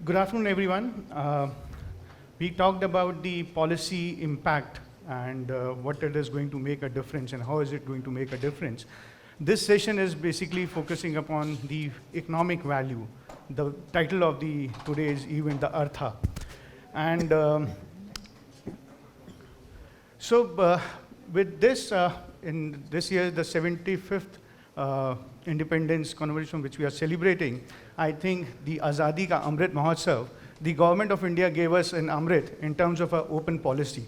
Good afternoon, everyone. We talked about the policy impact and what it is going to make a difference and how is it going to make a difference. This session is basically focusing upon the economic value. The title of today's event, the Artha. And with this, in this year, the 75th independence commemoration which we are celebrating, I think the Azadi Ka Amrit Mahotsav, the government of India gave us an Amrit in terms of an open policy.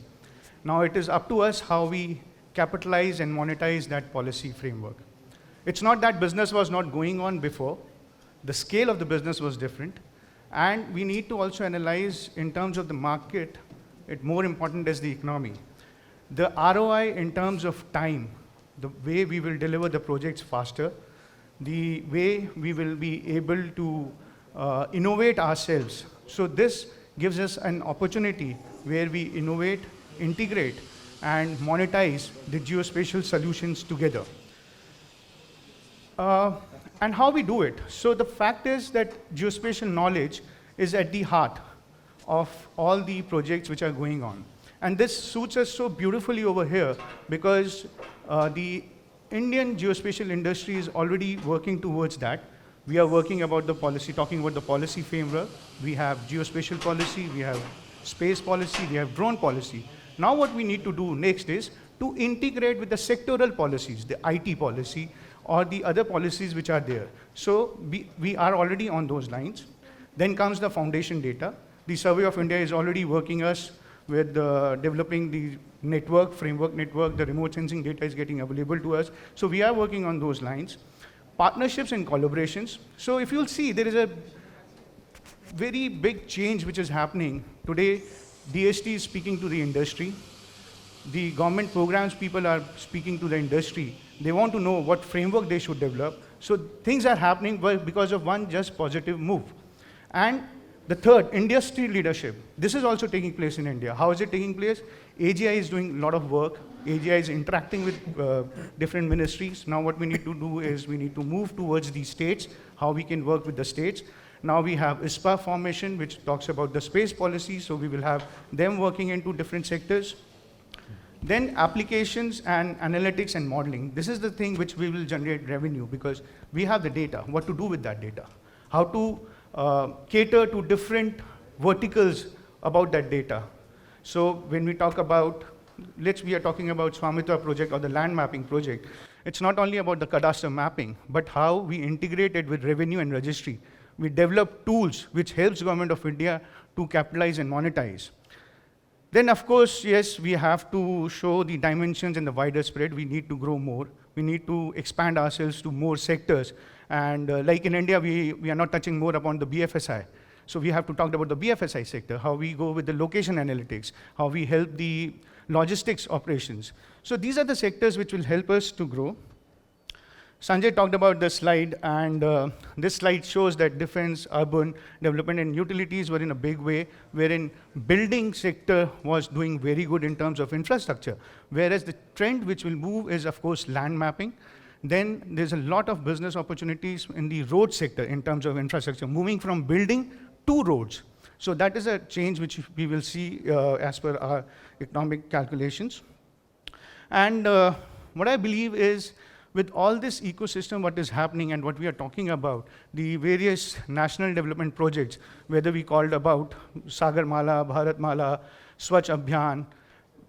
Now it is up to us how we capitalize and monetize that policy framework. It's not that business was not going on before, the scale of the business was different, and we need to also analyze in terms of the market, it's more important as the economy. The ROI in terms of time, the way we will deliver the projects faster, the way we will be able to innovate ourselves. So this gives us an opportunity where we innovate, integrate, and monetize the geospatial solutions together. And how we do it. So the fact is that geospatial knowledge is at the heart of all the projects which are going on. And this suits us so beautifully over here because the Indian geospatial industry is already working towards that. We are working about the policy, talking about the policy framework. We have geospatial policy, we have space policy, we have drone policy. Now what we need to do next is to integrate with the sectoral policies, the IT policy, or the other policies which are there. So we are already on those lines. Then comes the foundation data. The Survey of India is already working us with developing the network, framework network, the remote sensing data is getting available to us. So we are working on those lines. Partnerships and collaborations. So if you'll see, there is a very big change which is happening. Today, DST is speaking to the industry. The government programs people are speaking to the industry. They want to know what framework they should develop. So things are happening because of one just positive move. And the third, industry leadership. This is also taking place in India. How is it taking place? AGI is doing a lot of work. AGI is interacting with different ministries. Now what we need to do is we need to move towards the states, how we can work with the states. Now we have ISPA formation, which talks about the space policy, so we will have them working into different sectors. Then applications and analytics and modeling. This is the thing which we will generate revenue because we have the data, what to do with that data, how to cater to different verticals about that data. So when we talk about, we are talking about Swamitva project or the land mapping project. It's not only about the cadastre mapping, but how we integrate it with revenue and registry. We develop tools which helps Government of India to capitalize and monetize. Then of course, yes, we have to show the dimensions and the wider spread. We need to grow more. We need to expand ourselves to more sectors. And like in India, we are not touching more upon the BFSI. So we have to talk about the BFSI sector, how we go with the location analytics, how we help the logistics operations. So these are the sectors which will help us to grow. Sanjay talked about this slide, and this slide shows that defense, urban development, and utilities were in a big way, wherein building sector was doing very good in terms of infrastructure, whereas the trend which will move is, of course, land mapping. Then there's a lot of business opportunities in the road sector in terms of infrastructure, moving from building to roads. So that is a change which we will see as per our economic calculations. And what I believe is, with all this ecosystem, what is happening and what we are talking about, the various national development projects, whether we called about Sagarmala, Bharatmala, Swachh Abhiyan,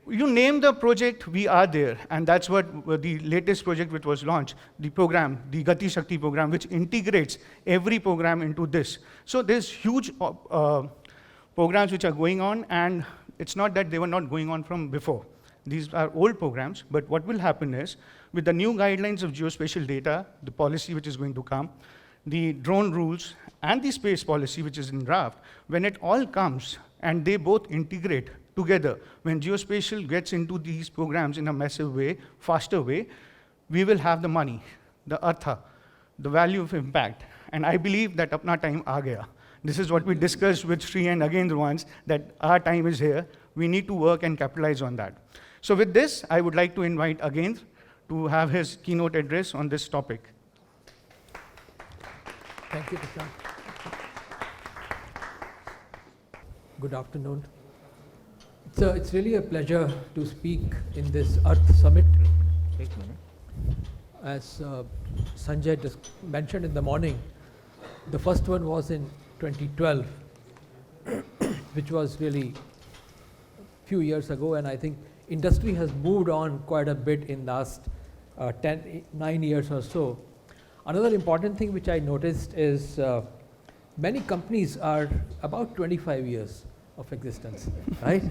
you name the project, we are there. And that's what the latest project which was launched, the program, the Gati Shakti program, which integrates every program into this. So there's huge programs which are going on, and it's not that they were not going on from before. These are old programs, but what will happen is, with the new guidelines of geospatial data, the policy which is going to come, the drone rules, and the space policy which is in draft, when it all comes and they both integrate together, when geospatial gets into these programs in a massive way, faster way, we will have the money, the artha, the value of impact. And I believe that apna time aa gaya. This is what we discussed with Sri and Agendra once, that our time is here. We need to work and capitalize on that. So with this, I would like to invite Agendra to have his keynote address on this topic. Thank you, Prashant. Good afternoon. It's really a pleasure to speak in this Earth Summit. As Sanjay just mentioned in the morning, the first one was in 2012, which was really a few years ago, and I think industry has moved on quite a bit in last 9 years or so. Another important thing which I noticed is many companies are about 25 years of existence, right?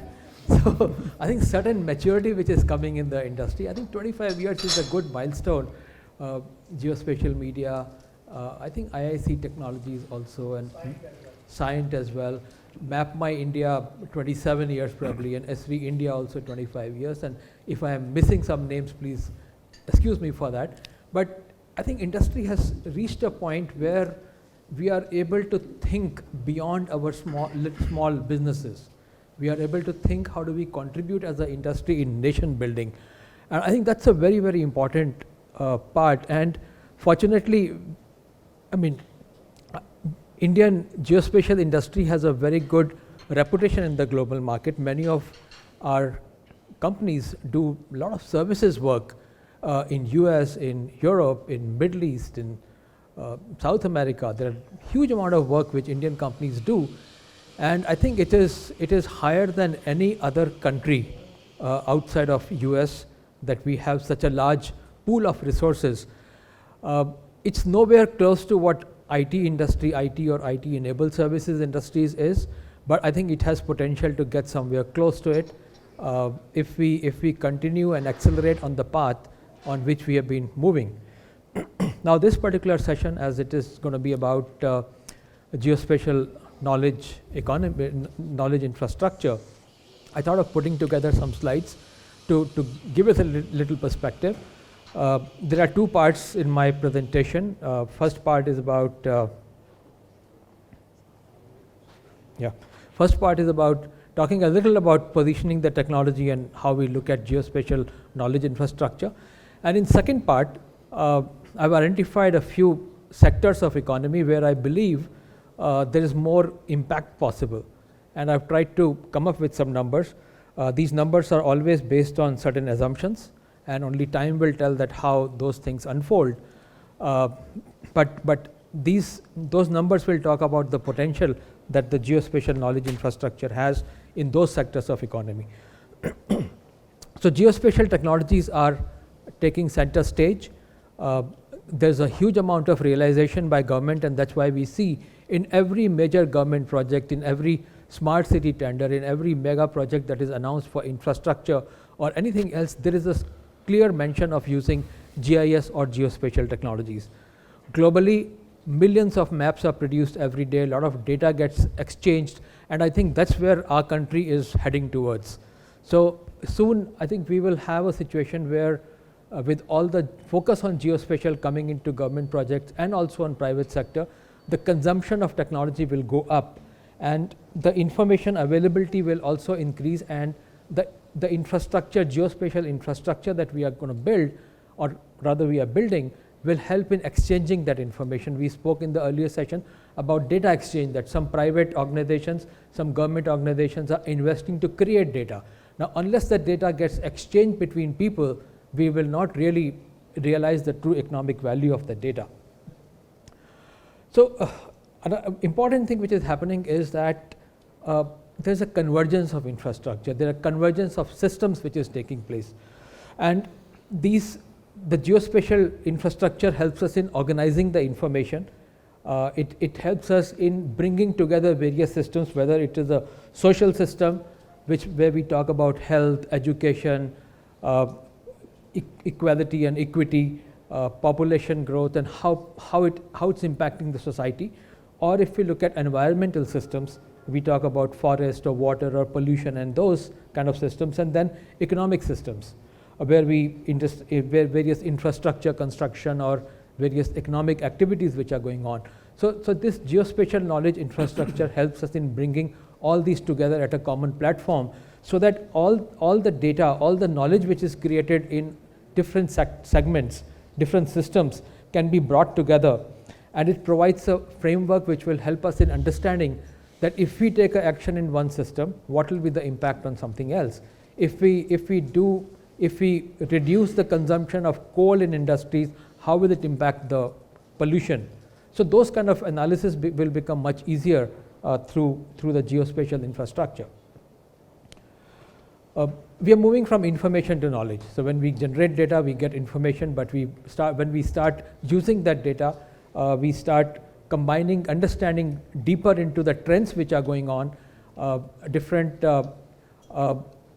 So I think certain maturity which is coming in the industry, I think 25 years is a good milestone. Geospatial media, I think IIC Technologies also, and Scient as well. MapMy India, 27 years probably, and Esri India also 25 years. And if I am missing some names, please excuse me for that. But I think industry has reached a point where we are able to think beyond our small businesses. We are able to think how do we contribute as an industry in nation building. And I think that's a very, very important part. And fortunately, I mean, Indian geospatial industry has a very good reputation in the global market. Many of our companies do a lot of services work in US, in Europe, in Middle East, in South America. There are huge amount of work which Indian companies do, and I think it is higher than any other country outside of US that we have such a large pool of resources. It's nowhere close to what IT industry, IT or IT enabled services industries is, but I think it has potential to get somewhere close to it if we continue and accelerate on the path on which we have been moving. Now this particular session, as it is going to be about geospatial knowledge economy, knowledge infrastructure, I thought of putting together some slides to give us a little perspective. There are two parts in my presentation. First part is about talking a little about positioning the technology and how we look at geospatial knowledge infrastructure. And in second part, I've identified a few sectors of economy where I believe there is more impact possible. And I've tried to come up with some numbers. These numbers are always based on certain assumptions, and only time will tell that how those things unfold. But those numbers will talk about the potential that the geospatial knowledge infrastructure has in those sectors of economy. So geospatial technologies are taking center stage. There's a huge amount of realization by government, and that's why we see in every major government project, in every smart city tender, in every mega project that is announced for infrastructure or anything else, there is a clear mention of using GIS or geospatial technologies. Globally, millions of maps are produced every day, a lot of data gets exchanged, and I think that's where our country is heading towards. So soon, I think we will have a situation where with all the focus on geospatial coming into government projects and also on private sector, the consumption of technology will go up, and the information availability will also increase, and the infrastructure, geospatial infrastructure that we are going to build, or rather we are building, will help in exchanging that information. We spoke in the earlier session about data exchange, that some private organizations, some government organizations are investing to create data. Now, unless that data gets exchanged between people, we will not really realize the true economic value of the data. So an important thing which is happening is that there's a convergence of infrastructure. There are convergence of systems which is taking place. And the geospatial infrastructure helps us in organizing the information. It helps us in bringing together various systems, whether it is a social system, where we talk about health, education, equality and equity, population growth, and how it's impacting the society. Or if we look at environmental systems, we talk about forest or water or pollution and those kind of systems, and then economic systems, where where various infrastructure construction or various economic activities which are going on. So this geospatial knowledge infrastructure helps us in bringing all these together at a common platform, so that all the data, all the knowledge which is created in different segments, different systems, can be brought together, and it provides a framework which will help us in understanding that if we take an action in one system, what will be the impact on something else? If we reduce the consumption of coal in industries, how will it impact the pollution? So those kind of analysis will become much easier through the geospatial infrastructure. We are moving from information to knowledge. So when we generate data, we get information, but when we start using that data, we start combining, understanding deeper into the trends which are going on, different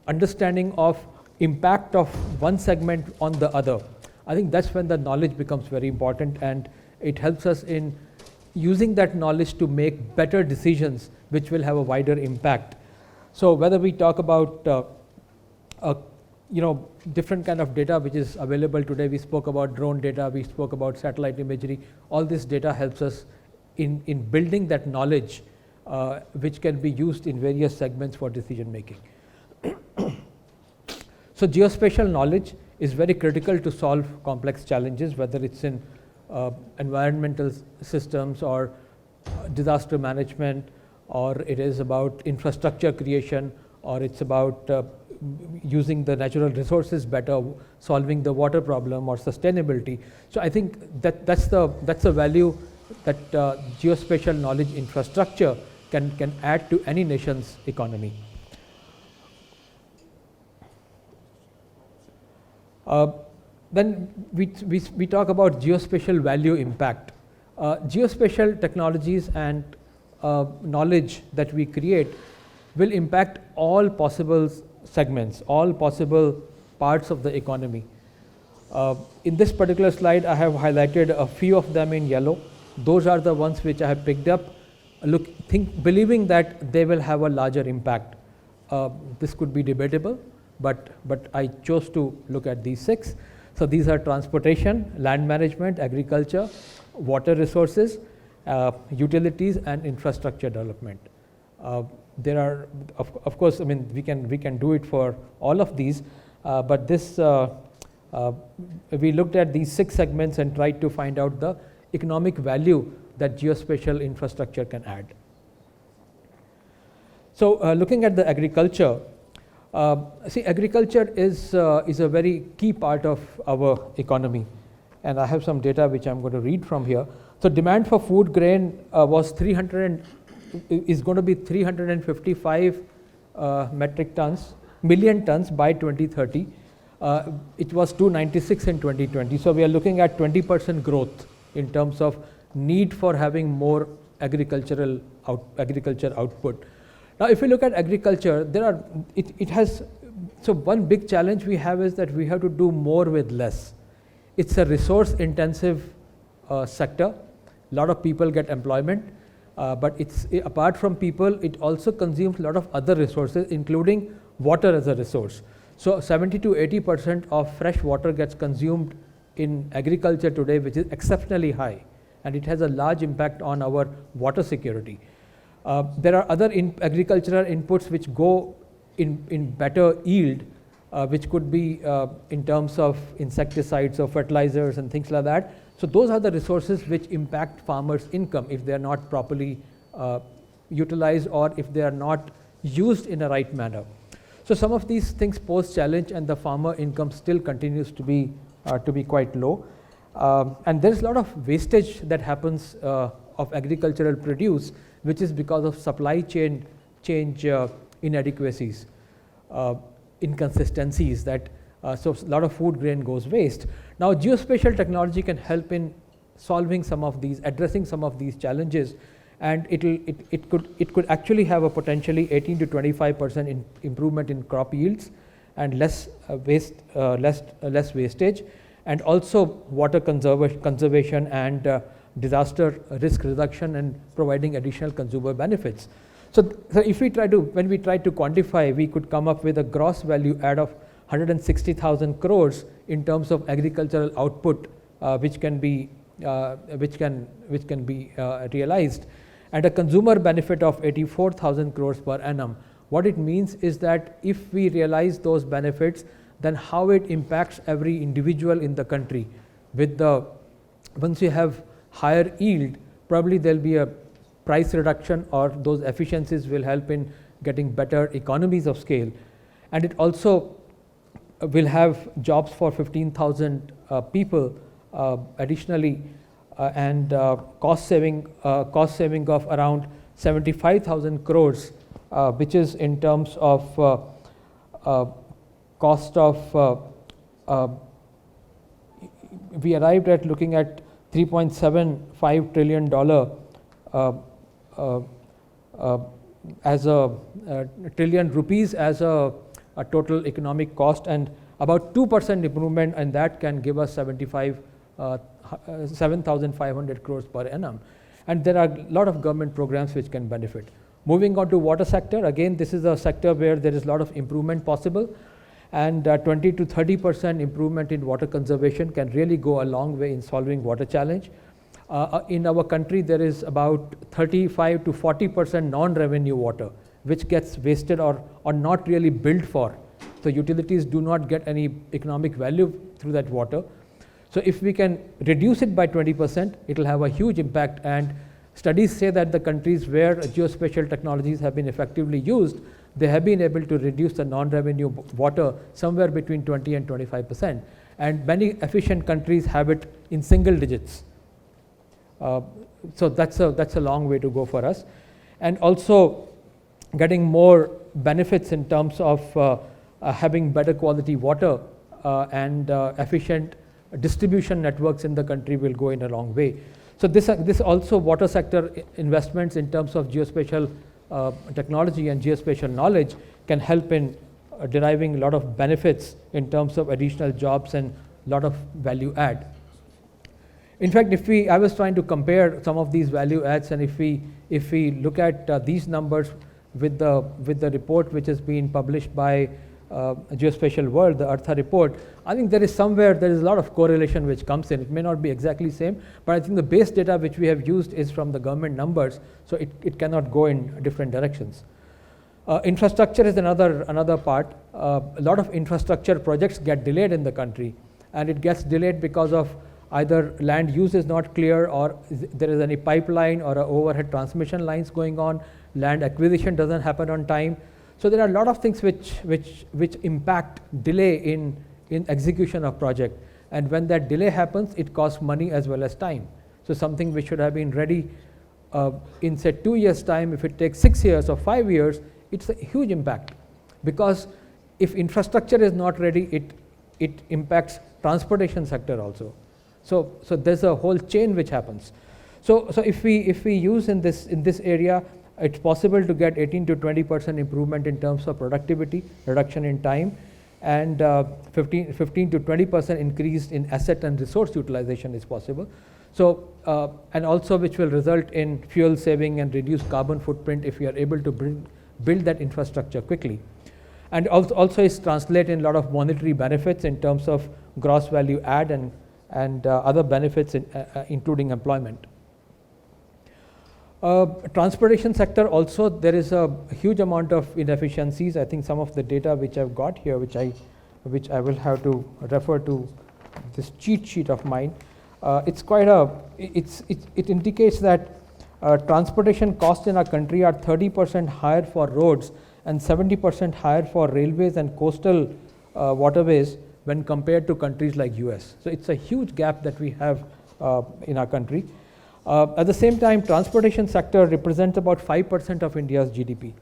understanding of impact of one segment on the other. I think that's when the knowledge becomes very important, and it helps us in using that knowledge to make better decisions which will have a wider impact. So whether we talk about different kind of data which is available today, we spoke about drone data, we spoke about satellite imagery, all this data helps us in building that knowledge which can be used in various segments for decision making. So geospatial knowledge is very critical to solve complex challenges, whether it's in environmental systems or disaster management, or it is about infrastructure creation, or it's about using the natural resources better, solving the water problem or sustainability. So I think that's the value that geospatial knowledge infrastructure can add to any nation's economy. Then we talk about geospatial value impact. Geospatial technologies and knowledge that we create will impact all possible segments, all possible parts of the economy. In this particular slide, I have highlighted a few of them in yellow. Those are the ones which I have picked up, believing that they will have a larger impact. This could be debatable, but I chose to look at these 6. So these are transportation, land management, agriculture, water resources, utilities, and infrastructure development. There are, of course, I mean, we can do it for all of these, but this we looked at these 6 segments and tried to find out the economic value that geospatial infrastructure can add. So looking at the agriculture, agriculture is a very key part of our economy, and I have some data which I'm going to read from here. So demand for food grain is going to be 355 million tons by 2030. It was 296 in 2020. So we are looking at 20% growth in terms of need for having more agriculture output. Now, if you look at agriculture, so one big challenge we have is that we have to do more with less. It's a resource intensive sector. A lot of people get employment, but apart from people, it also consumes a lot of other resources, including water as a resource. So 70 to 80% of fresh water gets consumed in agriculture today, which is exceptionally high, and it has a large impact on our water security. There are other agricultural inputs which go in better yield, which could be in terms of insecticides or fertilizers and things like that. So those are the resources which impact farmers' income if they are not properly utilized or if they are not used in a right manner. So some of these things pose challenge, and the farmer income still continues to be quite low. And there is a lot of wastage that happens of agricultural produce, which is because of supply chain change inadequacies, inconsistencies that so a lot of food grain goes waste. Now geospatial technology can help in solving some of these, addressing some of these challenges, and it could actually have a potentially 18 to 25% improvement in crop yields and less wastage, and also water conservation and disaster risk reduction and providing additional consumer benefits. So if we when we try to quantify, we could come up with a gross value add of 160,000 crores in terms of agricultural output, which can be realized, and a consumer benefit of 84,000 crores per annum. What it means is that if we realize those benefits, then how it impacts every individual in the country. Once you have higher yield, probably there'll be a price reduction or those efficiencies will help in getting better economies of scale. And it also will have jobs for 15,000 people additionally, and cost saving of around 75,000 crores, which is in terms of cost of, we arrived at looking at $3.75 trillion as a trillion rupees as a total economic cost, and about 2% improvement, and that can give us 7,500 crores per annum. And there are a lot of government programs which can benefit. Moving on to water sector, again this is a sector where there is a lot of improvement possible, and 20 to 30% improvement in water conservation can really go a long way in solving water challenge. In our country there is about 35 to 40% non-revenue water which gets wasted or not really billed for. So utilities do not get any economic value through that water. So if we can reduce it by 20%, it will have a huge impact, and studies say that the countries where geospatial technologies have been effectively used, they have been able to reduce the non-revenue water somewhere between 20 and 25%, and many efficient countries have it in single digits. So that's a long way to go for us, and also getting more benefits in terms of having better quality water and efficient distribution networks in the country will go in a long way. So this also water sector investments in terms of geospatial technology and geospatial knowledge can help in deriving a lot of benefits in terms of additional jobs and a lot of value add. In fact, I was trying to compare some of these value adds, and if we look at these numbers with the report which has been published by Geospatial World, the Eartha report, I think there is a lot of correlation which comes in. It may not be exactly same, but I think the base data which we have used is from the government numbers, so it cannot go in different directions. Infrastructure is another part. A lot of infrastructure projects get delayed in the country, and it gets delayed because of either land use is not clear, or there is any pipeline or overhead transmission lines going on, land acquisition doesn't happen on time. So there are a lot of things which impact delay in execution of project, and when that delay happens, it costs money as well as time. So something which should have been ready in say 2 years time, if it takes 6 years or 5 years, it's a huge impact, because if infrastructure is not ready, it impacts transportation sector also. So there's a whole chain which happens. So if we use in this area, it's possible to get 18 to 20% improvement in terms of productivity, reduction in time, and 15 to 20% increase in asset and resource utilization is possible. So and also which will result in fuel saving and reduce carbon footprint if we are able to build that infrastructure quickly. And also is translate in a lot of monetary benefits in terms of gross value add and other benefits including employment. Transportation sector also, there is a huge amount of inefficiencies. I think some of the data which I've got here, which I will have to refer to this cheat sheet of mine. It indicates that transportation costs in our country are 30% higher for roads and 70% higher for railways and coastal waterways when compared to countries like US. So it's a huge gap that we have in our country. At the same time, transportation sector represents about 5% of India's GDP.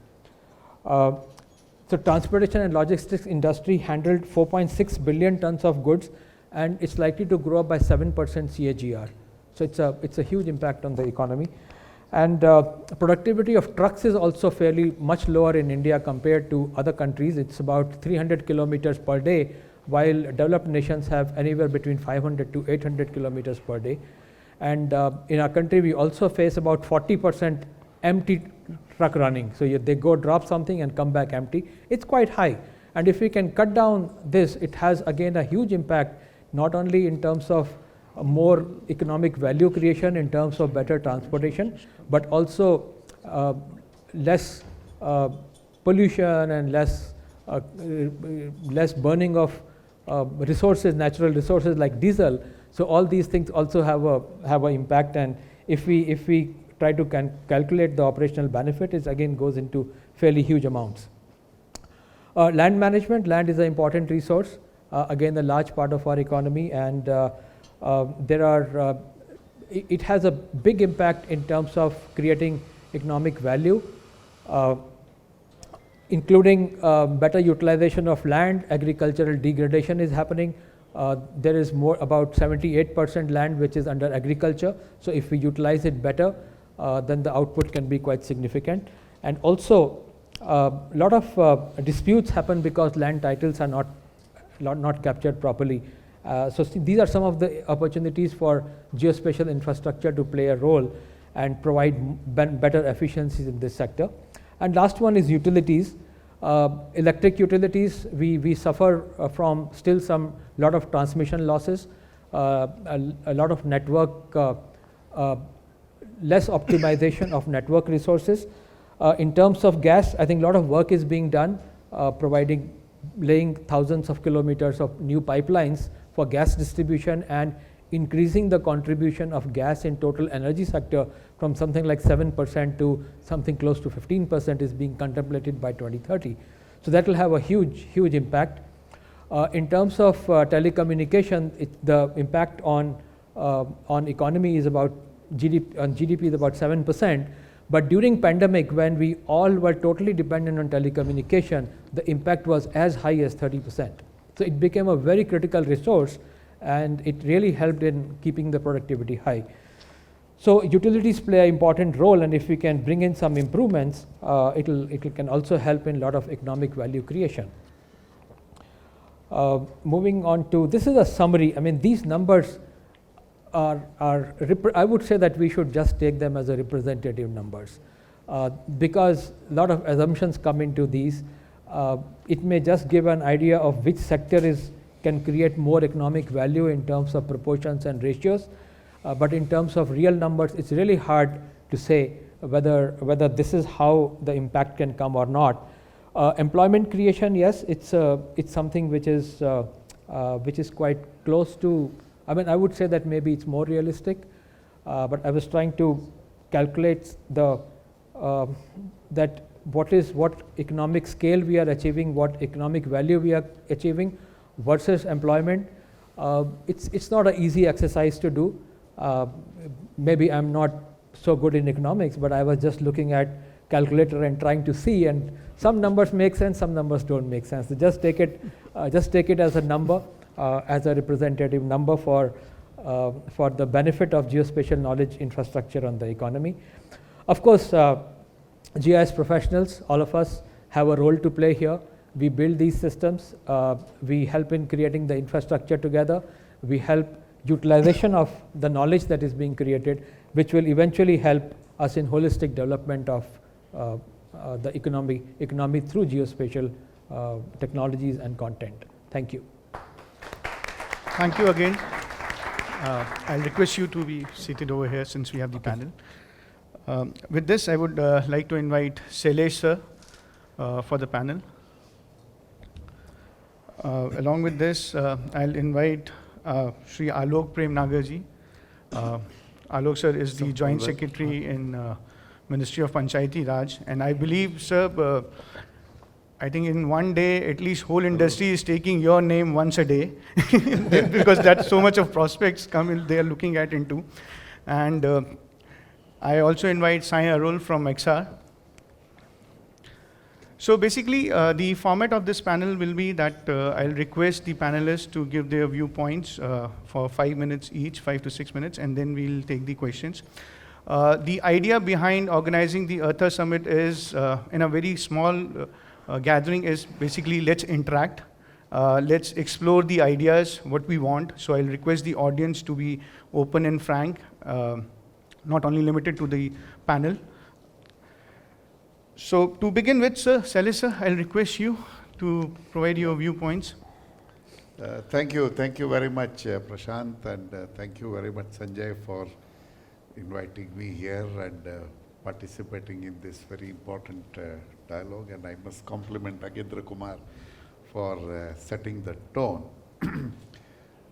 So transportation and logistics industry handled 4.6 billion tons of goods, and it's likely to grow up by 7% CAGR. So it's a huge impact on the economy. And productivity of trucks is also fairly much lower in India compared to other countries. It's about 300 kilometers per day, while developed nations have anywhere between 500 to 800 kilometers per day. And in our country, we also face about 40% empty truck running. So they go drop something and come back empty. It's quite high. And if we can cut down this, it has again a huge impact, not only in terms of more economic value creation in terms of better transportation, but also less pollution and less burning of resources, natural resources like diesel. So all these things also have an impact, and if we try to calculate the operational benefit, it again goes into fairly huge amounts. Land management, land is an important resource, again a large part of our economy, and it has a big impact in terms of creating economic value, including better utilization of land. Agricultural degradation is happening. There is more, about 78% land which is under agriculture. So if we utilize it better, then the output can be quite significant. And also, a lot of disputes happen because land titles are not captured properly. So these are some of the opportunities for geospatial infrastructure to play a role and provide better efficiencies in this sector. And last one is utilities. Electric utilities, we suffer from still some lot of transmission losses, a lot of network, less optimization of network resources. In terms of gas, I think a lot of work is being done, laying thousands of kilometers of new pipelines for gas distribution and increasing the contribution of gas in total energy sector from something like 7% to something close to 15% is being contemplated by 2030. So that will have a huge impact. In terms of telecommunication, the impact on economy is about GDP is about 7%. But during pandemic, when we all were totally dependent on telecommunication, the impact was as high as 30%. So it became a very critical resource, and it really helped in keeping the productivity high. So utilities play an important role, and if we can bring in some improvements, it can also help in a lot of economic value creation. Moving on to, this is a summary. I mean, these numbers I would say that we should just take them as a representative numbers, because a lot of assumptions come into these. It may just give an idea of which sector can create more economic value in terms of proportions and ratios, but in terms of real numbers, it's really hard to say whether this is how the impact can come or not. Employment creation, yes, it's something which is quite close to. I mean, I would say that maybe it's more realistic, but I was trying to calculate that what economic scale we are achieving, what economic value we are achieving versus employment. It's not an easy exercise to do. Maybe I'm not so good in economics, but I was just looking at calculator and trying to see, and some numbers make sense, some numbers don't make sense. So just take it as a number. As a representative number for the benefit of geospatial knowledge infrastructure on the economy. Of course, GIS professionals, all of us, have a role to play here. We build these systems, we help in creating the infrastructure together, we help utilization of the knowledge that is being created, which will eventually help us in holistic development of the economy through geospatial technologies and content. Thank you. Thank you again. I'll request you to be seated over here since we have the panel. With this, I would like to invite Shailesh sir for the panel. Along with this, I'll invite Shri Alok Prem Nagarji. Alok sir is the Joint Secretary in Ministry of Panchayati Raj, and I believe, sir, I think in one day, at least whole industry is taking your name once a day because that's so much of prospects they are looking at into. And I also invite Sai Arul from XR. So basically, the format of this panel will be that I'll request the panelists to give their viewpoints for 5 minutes each, 5 to 6 minutes, and then we'll take the questions. The idea behind organizing the Eartha Summit is in a very small gathering is basically let's interact, let's explore the ideas, what we want. So I'll request the audience to be open and frank, not only limited to the panel. So to begin with, sir, Shailesh sir, I'll request you to provide your viewpoints. Thank you very much, Prashant, and thank you very much, Sanjay, for inviting me here and participating in this very important dialogue, and I must compliment Nagendra Kumar for setting the tone.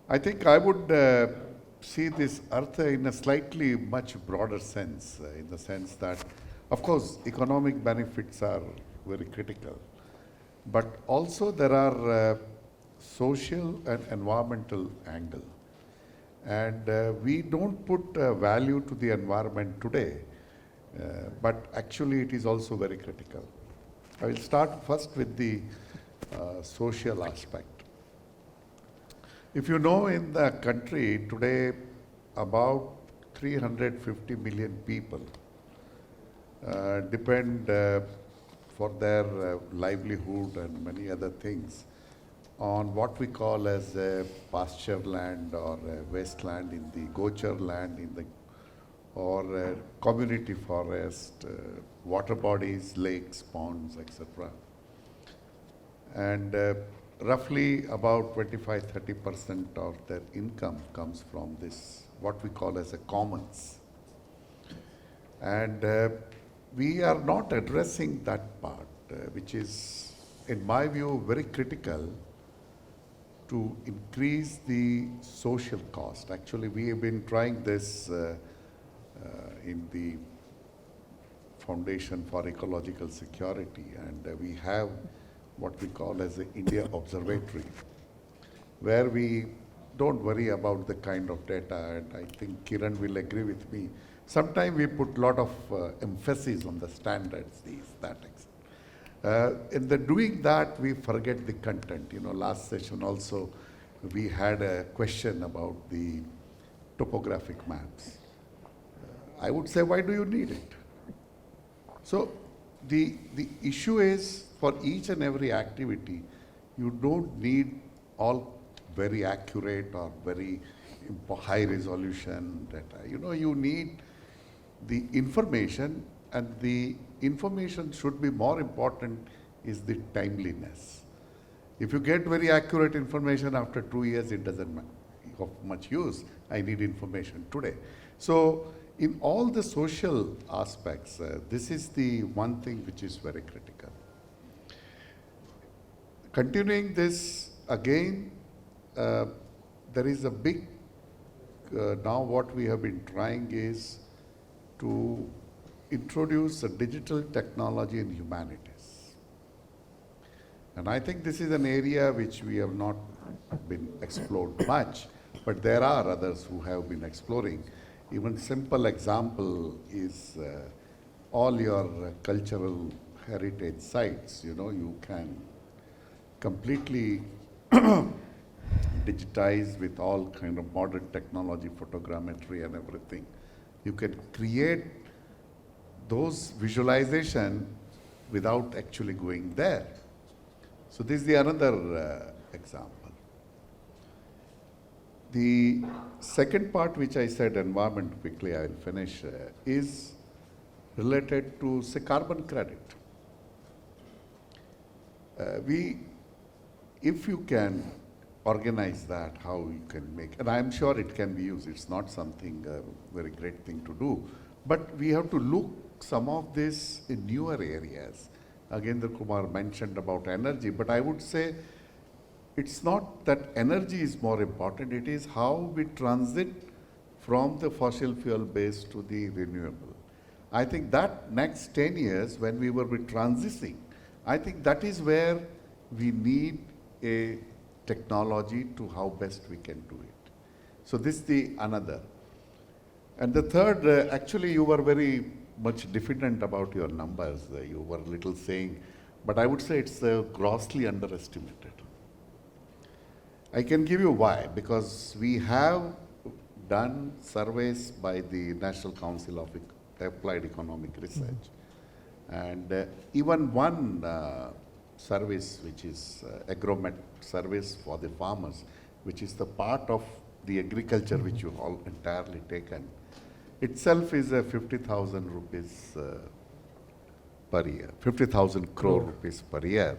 I think I would see this earth in a slightly much broader sense, in the sense that, of course, economic benefits are very critical, but also there are social and environmental angle. And we don't put value to the environment today, but actually it is also very critical. I will start first with the social aspect. If you know, in the country today, about 350 million people depend for their livelihood and many other things on what we call as a pasture land or a wasteland in the gochar land in the, or a community forest, water bodies, lakes, ponds, etc. And roughly about 25-30% of their income comes from this, what we call as a commons. And we are not addressing that part, which is, in my view, very critical to increase the social cost. Actually, we have been trying this in the Foundation for Ecological Security, and we have what we call as the India Observatory, where we don't worry about the kind of data, and I think Kiran will agree with me. Sometimes we put a lot of emphasis on the standards, these, that, etc. In the doing that, we forget the content. You know, last session also, we had a question about the topographic maps. I would say, why do you need it? So the issue is, for each and every activity, you don't need all very accurate or very high resolution data. You know, you need the information, and the information should be more important is the timeliness. If you get very accurate information after 2 years, it doesn't of much use. I need information today. So in all the social aspects, this is the one thing which is very critical. Continuing this again, there is a big, now what we have been trying is to introduce a digital technology in humanities. And I think this is an area which we have not been explored much, but there are others who have been exploring. Even simple example is all your cultural heritage sites, you know, you can completely digitize with all kind of modern technology, photogrammetry and everything. You can create those visualization without actually going there. So this is the another example. The second part, which I said environment, quickly I will finish, is related to, say, carbon credit. If you can organize that, how you can make, and I'm sure it can be used, it's not something very great thing to do, but we have to look some of this in newer areas. Agendra Kumar mentioned about energy, but I would say it's not that energy is more important, it is how we transit from the fossil fuel base to the renewable. I think that next 10 years, when we will be transitioning, I think that is where we need a technology to how best we can do it. So this is the another. And the third, actually you were very much diffident about your numbers. You were a little saying, but I would say it's grossly underestimated. I can give you why, because we have done surveys by the National Council of Applied Economic Research. And even one service, which is Agromet service for the farmers, which is the part of the agriculture which you all entirely taken, itself is 50,000 rupees per year, 50,000 crore rupees per year.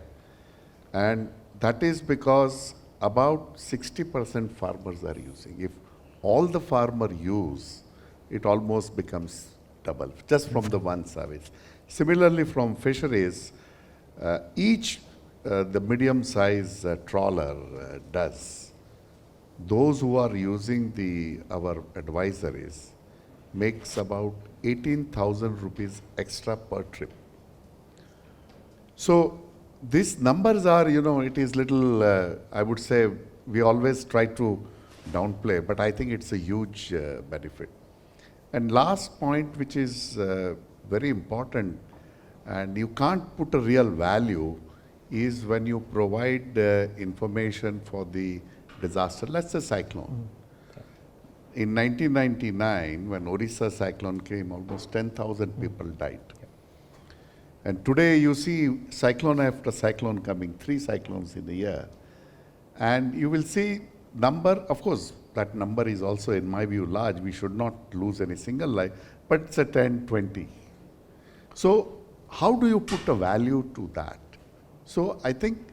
And that is because about 60% farmers are using. If all the farmer use, it almost becomes double, just from the one service. Similarly, from fisheries, each the medium-size trawler does those who are using our advisories makes about 18,000 rupees extra per trip. So these numbers are, it is little, I would say, we always try to downplay, but I think it's a huge benefit. And last point, which is very important, and you can't put a real value, is when you provide information for the disaster. Let's say cyclone. In 1999, when Orissa cyclone came, almost 10,000 people died. And today you see cyclone after cyclone coming, 3 cyclones in a year. And you will see number, of course, that number is also, in my view, large. We should not lose any single life, but it's a 10, 20. So how do you put a value to that? So I think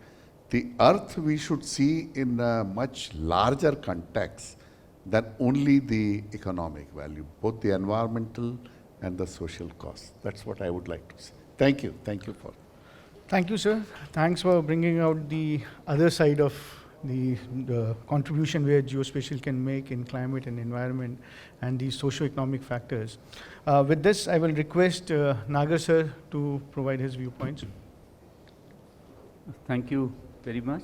the earth we should see in a much larger context than only the economic value, both the environmental and the social cost. That's what I would like to say. Thank you. Thank you for. Thank you, sir. Thanks for bringing out the other side of the contribution where geospatial can make in climate and environment and these socio-economic factors. With this, I will request Nagar sir to provide his viewpoints. Thank you very much.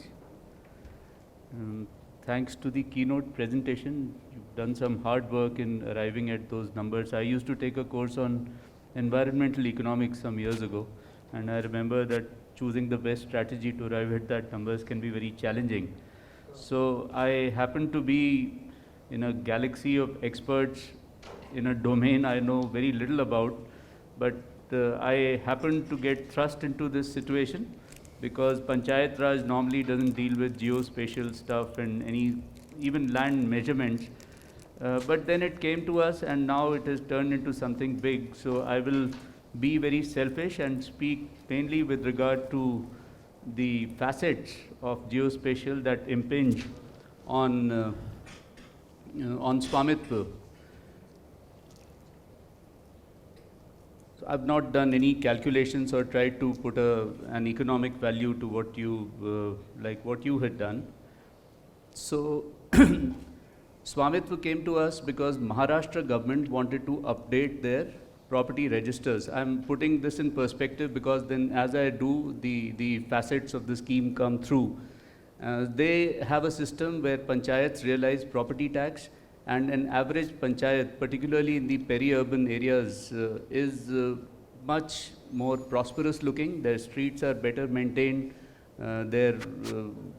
Thanks to the keynote presentation, you've done some hard work in arriving at those numbers. I used to take a course on environmental economics some years ago, and I remember that choosing the best strategy to arrive at that numbers can be very challenging. So I happen to be in a galaxy of experts in a domain I know very little about, but I happen to get thrust into this situation because Panchayat Raj normally doesn't deal with geospatial stuff and even land measurements. But then it came to us and now it has turned into something big. So I will be very selfish and speak mainly with regard to the facets of geospatial that impinge on Swamitva. So I've not done any calculations or tried to put an economic value to what you had done. So Swamitva came to us because Maharashtra government wanted to update their property registers. I'm putting this in perspective because then as I do, the facets of the scheme come through. They have a system where panchayats realize property tax, and an average panchayat, particularly in the peri-urban areas, is much more prosperous looking. Their streets are better maintained, their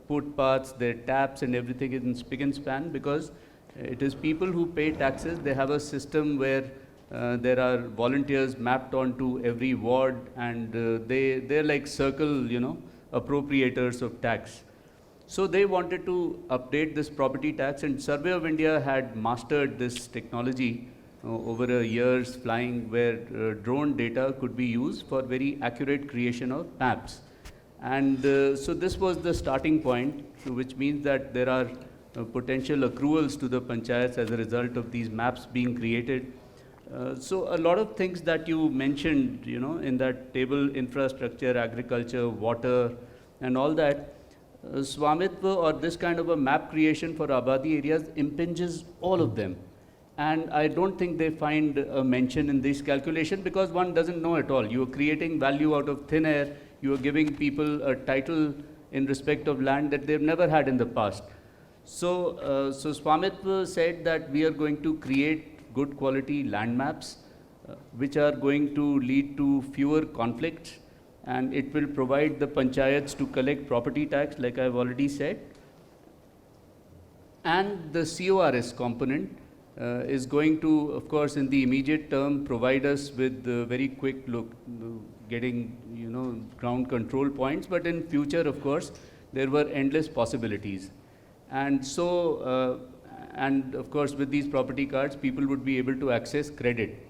footpaths, their taps and everything is in spick and span because it is people who pay taxes. They have a system where there are volunteers mapped onto every ward, and they're like circle, appropriators of tax. So they wanted to update this property tax, and Survey of India had mastered this technology over a years flying, where drone data could be used for very accurate creation of maps. And so this was the starting point, which means that there are potential accruals to the panchayats as a result of these maps being created. So a lot of things that you mentioned, in that table, infrastructure, agriculture, water, and all that, Swamitva or this kind of a map creation for Abadi areas impinges all of them. And I don't think they find a mention in this calculation because one doesn't know at all. You are creating value out of thin air. You are giving people a title in respect of land that they've never had in the past. So Swamitva said that we are going to create good quality land maps, which are going to lead to fewer conflicts, and it will provide the panchayats to collect property tax, like I've already said. And the CORS component is going to, of course, in the immediate term, provide us with very quick look, getting, ground control points. But in future, of course, there were endless possibilities. And so, and of course, with these property cards, people would be able to access credit.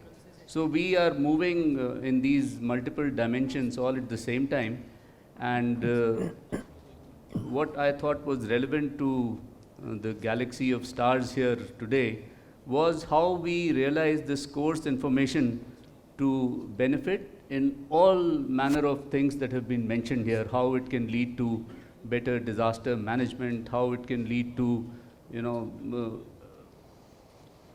So we are moving in these multiple dimensions all at the same time. And what I thought was relevant to the galaxy of stars here today was how we realize this course information to benefit in all manner of things that have been mentioned here, how it can lead to better disaster management, how it can lead to you know,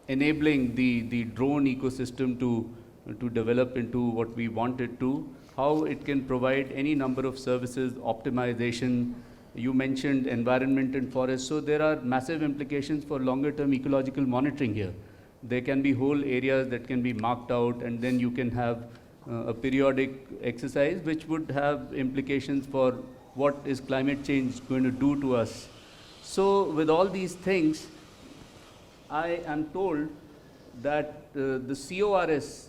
enabling the drone ecosystem to develop into what we want it to, how it can provide any number of services, optimization. You mentioned environment and forest, so there are massive implications for longer term ecological monitoring here. There can be whole areas that can be marked out, and then you can have a periodic exercise which would have implications for what is climate change going to do to us. So with all these things, I am told that the CORS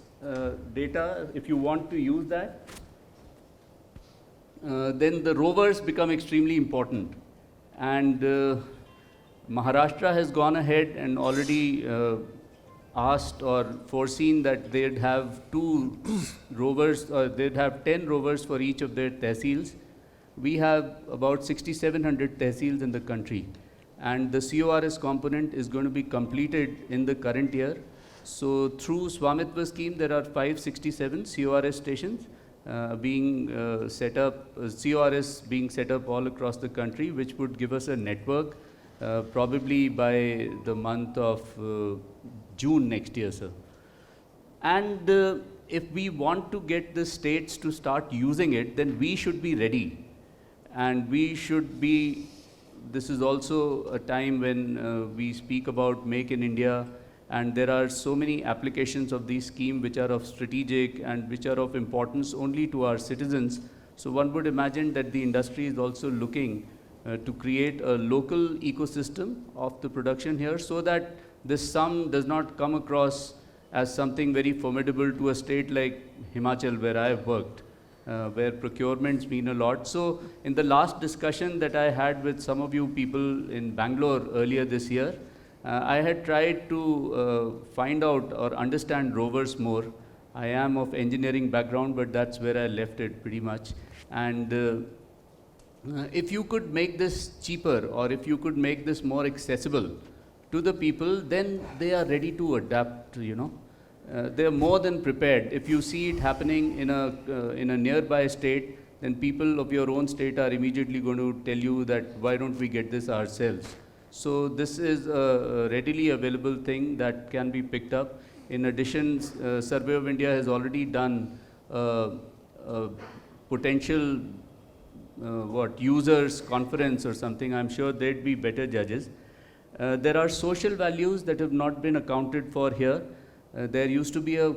data, if you want to use that, then the rovers become extremely important. And Maharashtra has gone ahead and already asked or foreseen that they'd have 2 rovers, or they'd have 10 rovers for each of their tehsils. We have about 6,700 tehsils in the country, and the CORS component is going to be completed in the current year. So through Swamitva scheme, there are 567 CORS stations being set up, CORS being set up all across the country, which would give us a network probably by the month of June next year, sir. And if we want to get the states to start using it, then we should be ready. And we should be, this is also a time when we speak about Make in India, and there are so many applications of this scheme which are of strategic and which are of importance only to our citizens. So one would imagine that the industry is also looking to create a local ecosystem of the production here, so that this sum does not come across as something very formidable to a state like Himachal, where I have worked, where procurements mean a lot. So in the last discussion that I had with some of you people in Bangalore earlier this year, I had tried to find out or understand rovers more. I am of engineering background, but that's where I left it pretty much. And if you could make this cheaper, or if you could make this more accessible to the people, then they are ready to adapt, you know. They are more than prepared. If you see it happening in a nearby state, then people of your own state are immediately going to tell you that why don't we get this ourselves. So this is a readily available thing that can be picked up. In addition, Survey of India has already done potential users conference or something. I'm sure they'd be better judges. There are social values that have not been accounted for here. There used to be a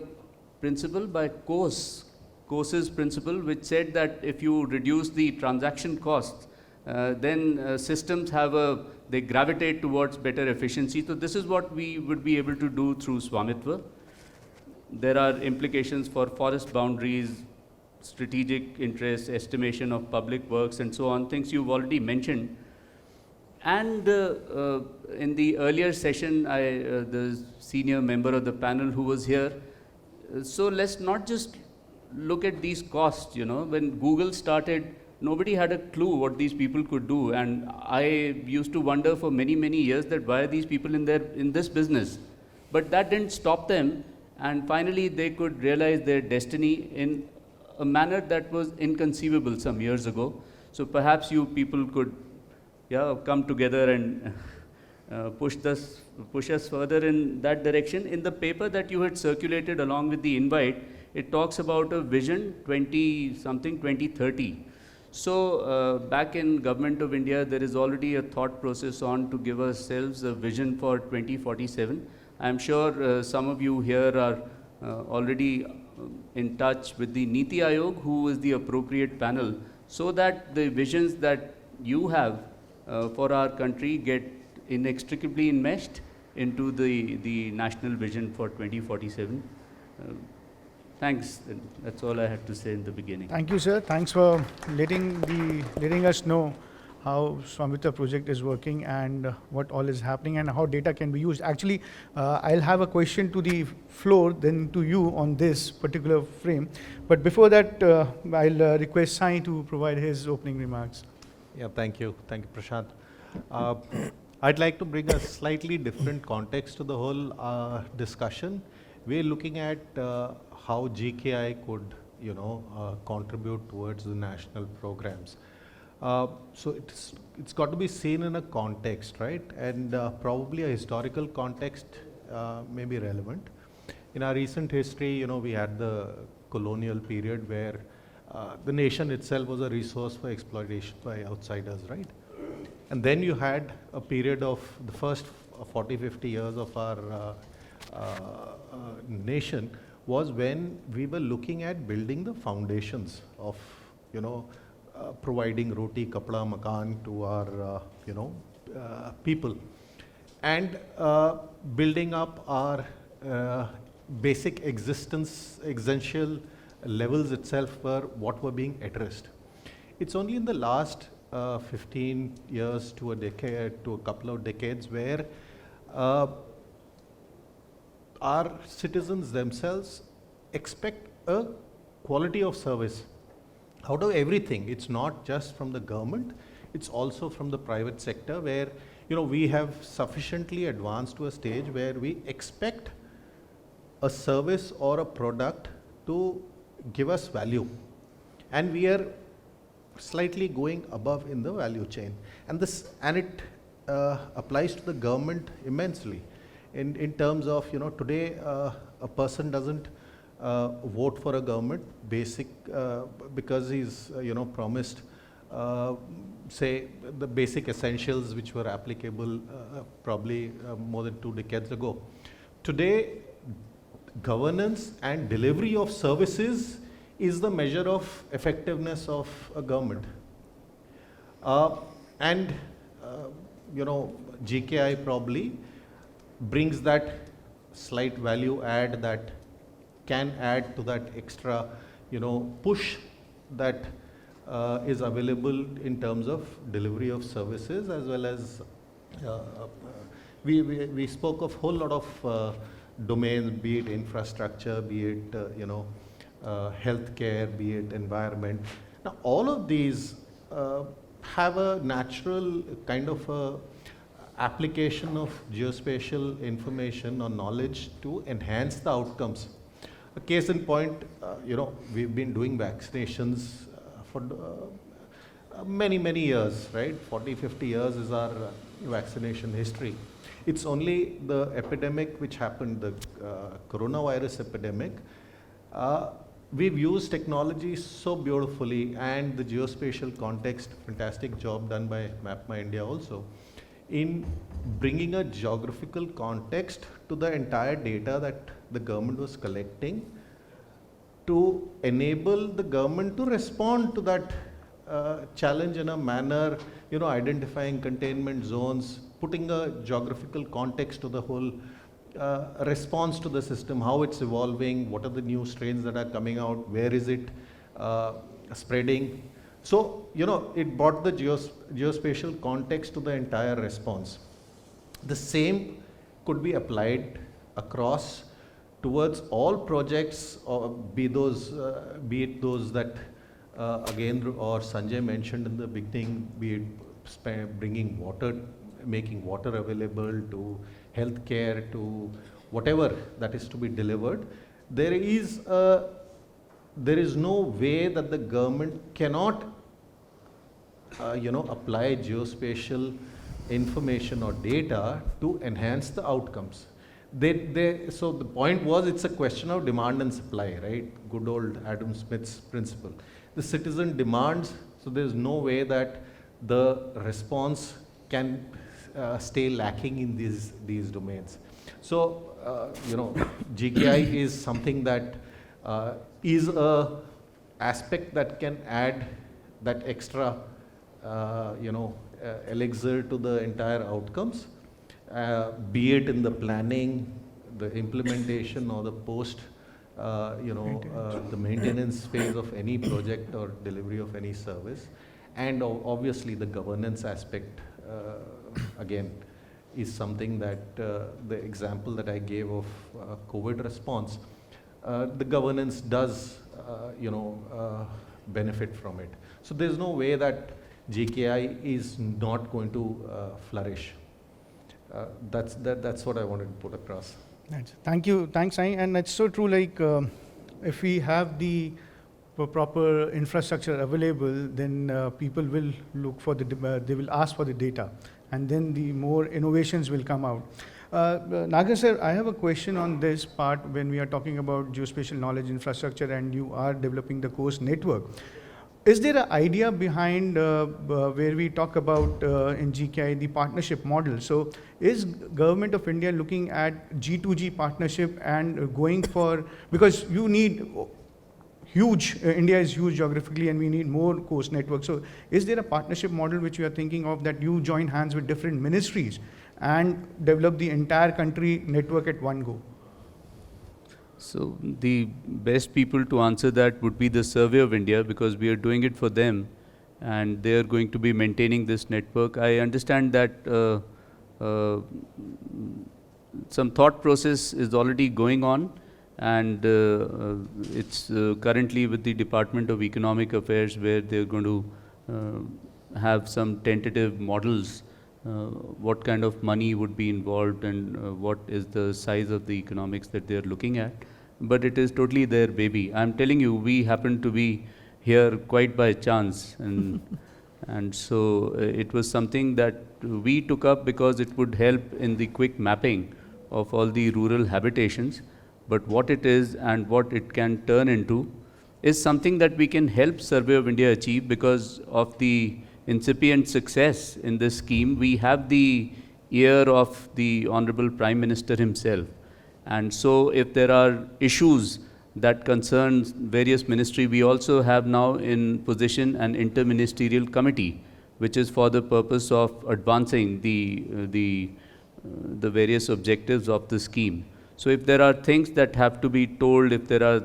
principle by Coase's principle, which said that if you reduce the transaction costs, then systems they gravitate towards better efficiency. So this is what we would be able to do through Swamitva. There are implications for forest boundaries, strategic interests, estimation of public works, and so on, things you've already mentioned. And in the earlier session, the senior member of the panel who was here, so let's not just look at these costs, you know. When Google started, nobody had a clue what these people could do. And I used to wonder for many, many years that why are these people in this business? But that didn't stop them. And finally, they could realize their destiny in a manner that was inconceivable some years ago. So perhaps you people could come together and push us further in that direction. In the paper that you had circulated along with the invite, it talks about a vision 2030. So back in Government of India, there is already a thought process on to give ourselves a vision for 2047. I'm sure some of you here are already in touch with the Niti Aayog, who is the appropriate panel, so that the visions that you have for our country get inextricably enmeshed into the national vision for 2047. Thanks. That's all I had to say in the beginning. Thank you, sir. Thanks for letting us know how Swamitva project is working and what all is happening and how data can be used. Actually, I'll have a question to the floor, then to you on this particular frame. But before that, I'll request Sai to provide his opening remarks. Yeah, thank you. Thank you, Prashant. I'd like to bring a slightly different context to the whole discussion. We're looking at how GKI could, contribute towards the national programs. So it's got to be seen in a context, right? And probably a historical context may be relevant. In our recent history, you know, we had the colonial period where the nation itself was a resource for exploitation by outsiders, right? And then you had a period of the first 40, 50 years of our nation was when we were looking at building the foundations of, you know, providing roti, kapda, makan to our, people. And building up our basic existence, existential levels itself were what were being addressed. It's only in the last 15 years to a decade, to a couple of decades, where our citizens themselves expect a quality of service out of everything. It's not just from the government, it's also from the private sector, where, you know, we have sufficiently advanced to a stage where we expect a service or a product to give us value, and we are slightly going above in the value chain, and it applies to the government immensely in terms of, you know, today a person doesn't vote for a government because he's promised say the basic essentials which were applicable probably more than 2 decades ago. Today, governance and delivery of services is the measure of effectiveness of a government. GKI probably brings that slight value add that can add to that extra, push that is available in terms of delivery of services, as well as we spoke of whole lot of domains, be it infrastructure, be it healthcare, be it environment. Now all of these have a natural kind of a application of geospatial information or knowledge to enhance the outcomes. A case in point, we've been doing vaccinations for many years, right? 40, 50 years is our vaccination history. It's only the epidemic which happened, the coronavirus epidemic. We've used technology so beautifully, and the geospatial context, fantastic job done by MapMyIndia also, in bringing a geographical context to the entire data that the government was collecting, to enable the government to respond to that challenge in a manner, identifying containment zones, putting a geographical context to the whole response to the system, how it's evolving, what are the new strains that are coming out, where is it spreading. So, it brought the geospatial context to the entire response. The same could be applied across towards all projects, or be it those that again, or Sanjay mentioned in the beginning, be it bringing water, making water available, to healthcare, to whatever that is to be delivered. There is no way that the government cannot apply geospatial information or data to enhance the outcomes. So the point was, it's a question of demand and supply, right? Good old Adam Smith's principle. The citizen demands, so there's no way that the response can stay lacking in these domains. So, GKI is something that is a aspect that can add that extra, elixir to the entire outcomes, be it in the planning, the implementation, or the post, the maintenance phase of any project or delivery of any service. And obviously the governance aspect, again, is something that the example that I gave of COVID response, the governance does, benefit from it. So there's no way that GKI is not going to flourish. That's what I wanted to put across. Thank you. Thanks, Sai. And it's so true, like, if we have the proper infrastructure available, then people will look for they will ask for the data, and then the more innovations will come out. Nagar sir, I have a question on this part when we are talking about geospatial knowledge infrastructure and you are developing the course network. Is there an idea behind where we talk about in GKI the partnership model? So is Government of India looking at G2G partnership and going for, because you need huge, India is huge geographically and we need more course networks. So is there a partnership model which you are thinking of that you join hands with different ministries and develop the entire country network at one go? So the best people to answer that would be the Survey of India, because we are doing it for them and they are going to be maintaining this network. I understand that some thought process is already going on, and it's currently with the Department of Economic Affairs, where they're going to have some tentative models, what kind of money would be involved and what is the size of the economics that they're looking at. But it is totally their baby. I'm telling you, we happen to be here quite by chance, and so it was something that we took up because it would help in the quick mapping of all the rural habitations. But what it is and what it can turn into is something that we can help Survey of India achieve because of the incipient success in this scheme. We have the ear of the Honorable Prime Minister himself. And so if there are issues that concern various ministry, we also have now in position an interministerial committee, which is for the purpose of advancing the various objectives of the scheme. So if there are things that have to be told, if there are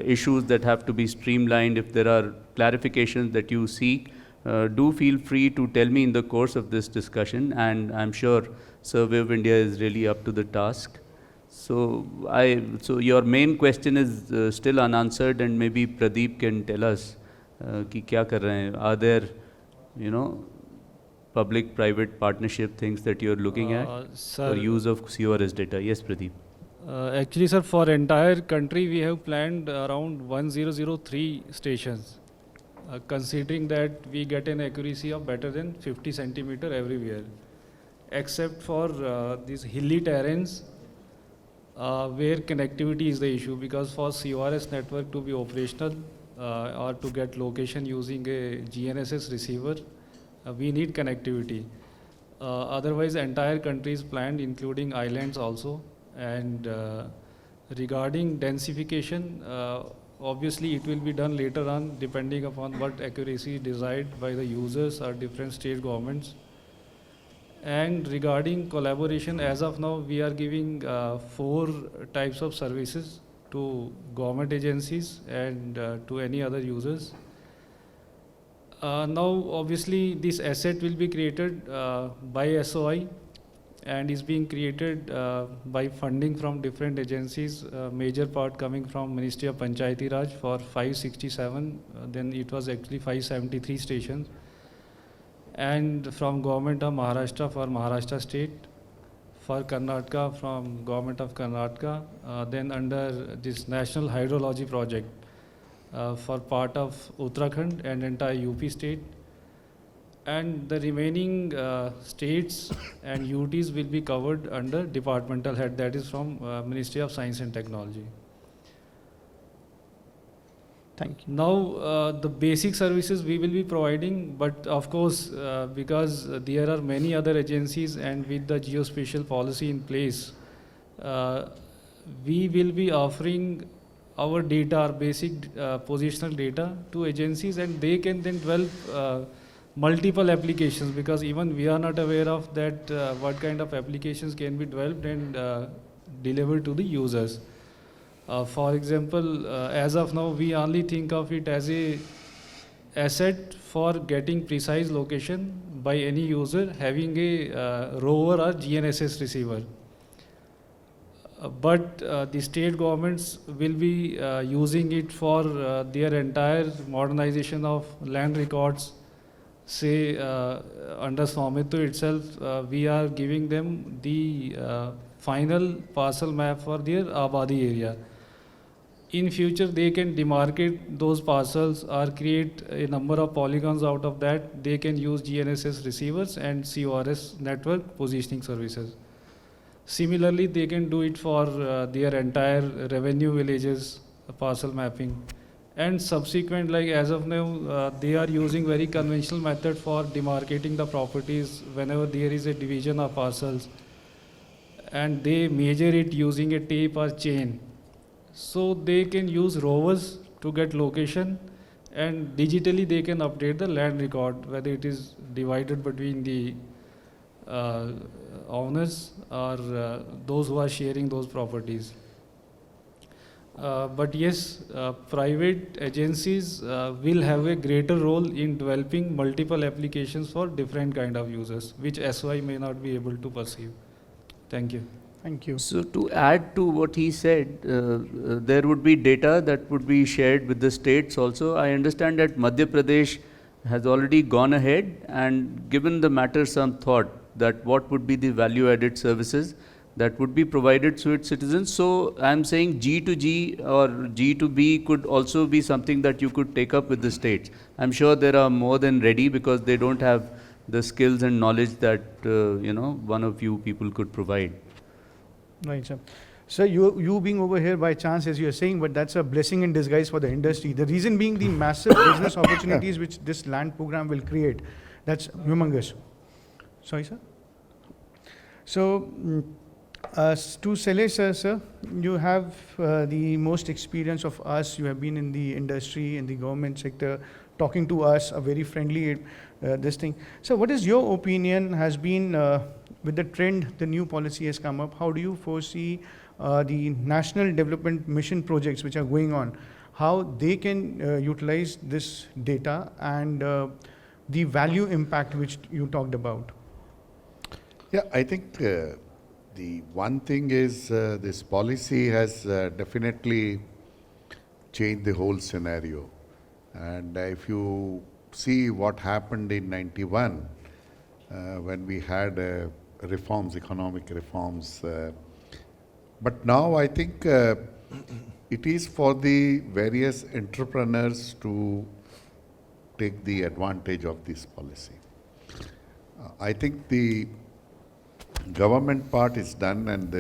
issues that have to be streamlined, if there are clarifications that you seek, do feel free to tell me in the course of this discussion, and I'm sure Survey of India is really up to the task. So your main question is still unanswered, and maybe Pradeep can tell us कि क्या कर रहे हैं? Are there, public-private partnership things that you're looking at Sir, for use of CORS data? Yes, Pradeep. Actually, sir, for entire country, we have planned around 1003 stations, considering that we get an accuracy of better than 50 centimeter everywhere, except for these hilly terrains where connectivity is the issue, because for CORS network to be operational or to get location using a GNSS receiver, we need connectivity. Otherwise, entire country is planned, including islands also. And regarding densification, obviously it will be done later on, depending upon what accuracy desired by the users or different state governments. And regarding collaboration, as of now, we are giving 4 types of services to government agencies and to any other users. Now, obviously, this asset will be created by SOI and is being created by funding from different agencies, major part coming from Ministry of Panchayati Raj for 567, then it was actually 573 stations, and from Government of Maharashtra for Maharashtra state, for Karnataka from Government of Karnataka, then under this National Hydrology Project for part of Uttarakhand and entire UP state. And the remaining states and UTs will be covered under departmental head, that is from Ministry of Science and Technology. Thank you. Now, the basic services we will be providing, but of course, because there are many other agencies and with the geospatial policy in place, we will be offering our data, our basic positional data to agencies, and they can then develop multiple applications, because even we are not aware of that what kind of applications can be developed and delivered to the users. For example, as of now, we only think of it as a asset for getting precise location by any user having a rover or GNSS receiver. But the state governments will be using it for their entire modernization of land records. Say under Swamitva itself, we are giving them the final parcel map for their Abadi area. in future they can demarcate those parcels or create a number of polygons out of that. They can use GNSS receivers and CORS network positioning services. Similarly, they can do it for their entire revenue villages parcel mapping. And subsequent, like as of now, they are using very conventional method for demarcating the properties whenever there is a division of parcels. And they measure it using a tape or chain. So they can use rovers to get location, and digitally they can update the land record, whether it is divided between the owners or those who are sharing those properties. But yes, private agencies will have a greater role in developing multiple applications for different kind of users, which SY may not be able to perceive. Thank you. Thank you. So to add to what he said, there would be data that would be shared with the states also. I understand that Madhya Pradesh has already gone ahead and given the matter some thought that what would be the value added services that would be provided to its citizens. So I'm saying G to G or G to B could also be something that you could take up with the states. I'm sure there are more than ready because they don't have the skills and knowledge that one of you people could provide. Right, sir. Sir, you being over here by chance, as you are saying, but that's a blessing in disguise for the industry. The reason being the massive business opportunities which this land program will create. That's humongous. Sorry, sir? So, to Shailesh sir, you have the most experience of us. You have been in the industry, in the government sector, talking to us, a very friendly this thing. So what is your opinion has been with the trend, the new policy has come up, how do you foresee the national development mission projects which are going on, how they can utilize this data and the value impact which you talked about? Yeah, I think the one thing is this policy has definitely changed the whole scenario. And if you see what happened in 91, when we had reforms, economic reforms. But now I think it is for the various entrepreneurs to take the advantage of this policy. I think the government part is done, and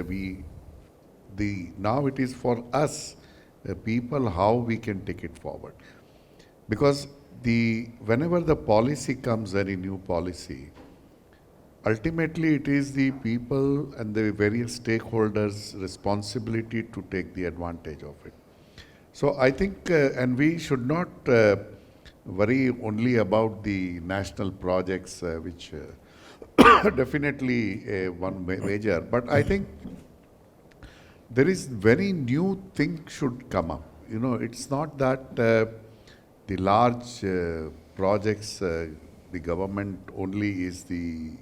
now it is for us, people, how we can take it forward. Because whenever the policy comes, any new policy, ultimately it is the people and the various stakeholders' responsibility to take the advantage of it. So I think, and we should not worry only about the national projects, which definitely one major, but I think there is very new thing should come up. It's not that the large projects, the government only is the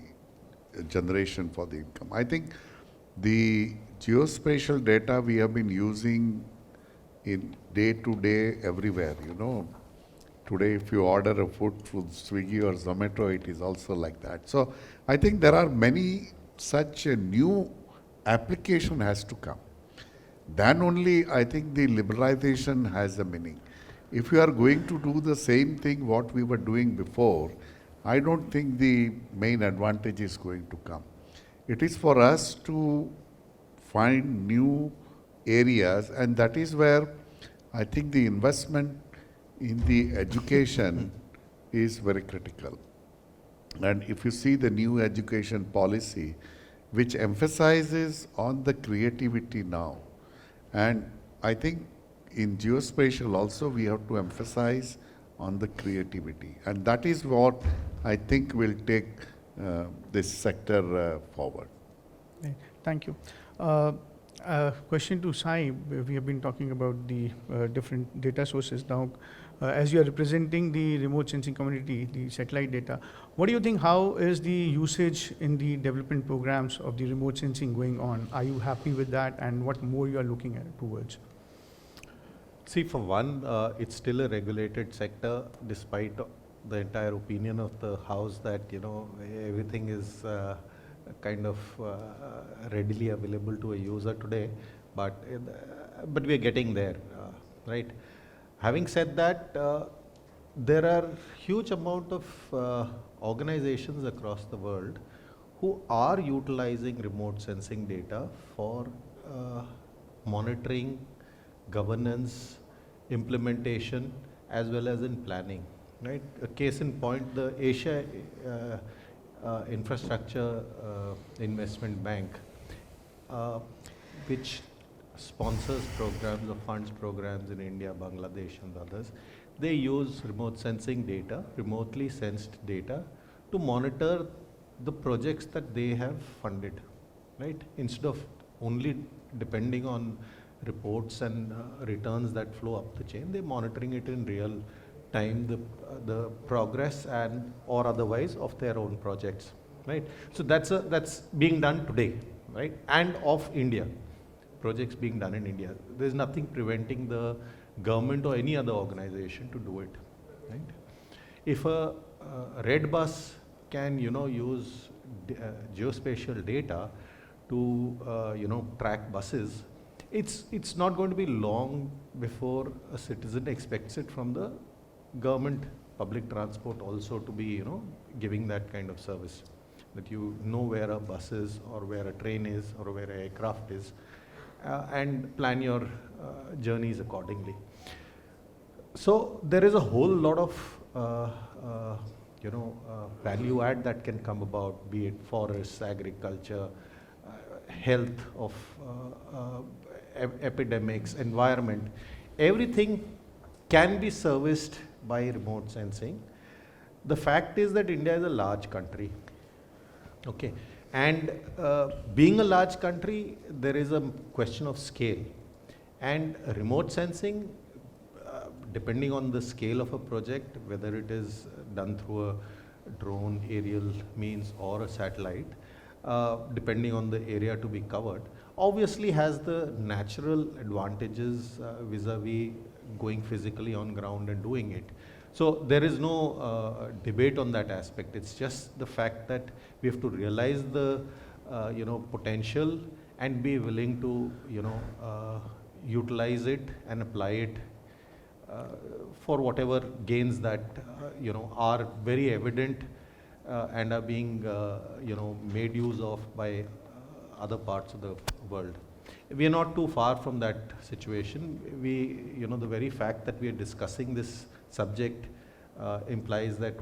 generation for the income. I think the geospatial data we have been using in day to day everywhere. Today if you order a food through Swiggy or Zomato, it is also like that. So I think there are many such a new application has to come. Then only I think the liberalization has a meaning. If we are going to do the same thing what we were doing before, I don't think the main advantage is going to come. It is for us to find new areas, and that is where I think the investment in the education is very critical. And if you see the new education policy, which emphasizes on the creativity now, and I think in geospatial also we have to emphasize on the creativity, and that is what I think will take this sector forward. Okay, thank you. Question to Sai. We have been talking about the different data sources now. As you are representing the remote sensing community, the satellite data, what do you think, how is the usage in the development programs of the remote sensing going on? Are you happy with that, and what more you are looking at towards? See, for one, it's still a regulated sector, despite the entire opinion of the House that, everything is kind of readily available to a user today. but we are getting there, right? Having said that, there are huge amount of organizations across the world who are utilizing remote sensing data for monitoring, governance, implementation, as well as in planning, right? A case in point, the Asia Infrastructure Investment Bank, which sponsors programs or funds programs in India, Bangladesh and others, they use remote sensing data, remotely sensed data, to monitor the projects that they have funded, right? Instead of only depending on reports and returns that flow up the chain, they're monitoring it in real time, the progress and or otherwise of their own projects, right? So that's being done today, right? And of India, projects being done in India. There's nothing preventing the government or any other organization to do it, right? If a red bus can, use geospatial data to, track buses, it's not going to be long before a citizen expects it from the government public transport also to be, giving that kind of service, that you know where a bus is or where a train is or where an aircraft is, and plan your journeys accordingly. So there is a whole lot of value add that can come about, be it forests, agriculture, health of epidemics, environment. Everything can be serviced by remote sensing. The fact is that India is a large country, okay? And being a large country, there is a question of scale. And remote sensing, depending on the scale of a project, whether it is done through a drone, aerial means or a satellite, depending on the area to be covered, obviously has the natural advantages vis-a-vis going physically on ground and doing it. So there is no debate on that aspect. It's just the fact that we have to realize the potential and be willing to utilize it and apply it for whatever gains that are very evident and are being made use of by other parts of the world. We are not too far from that situation. The very fact that we are discussing this subject implies that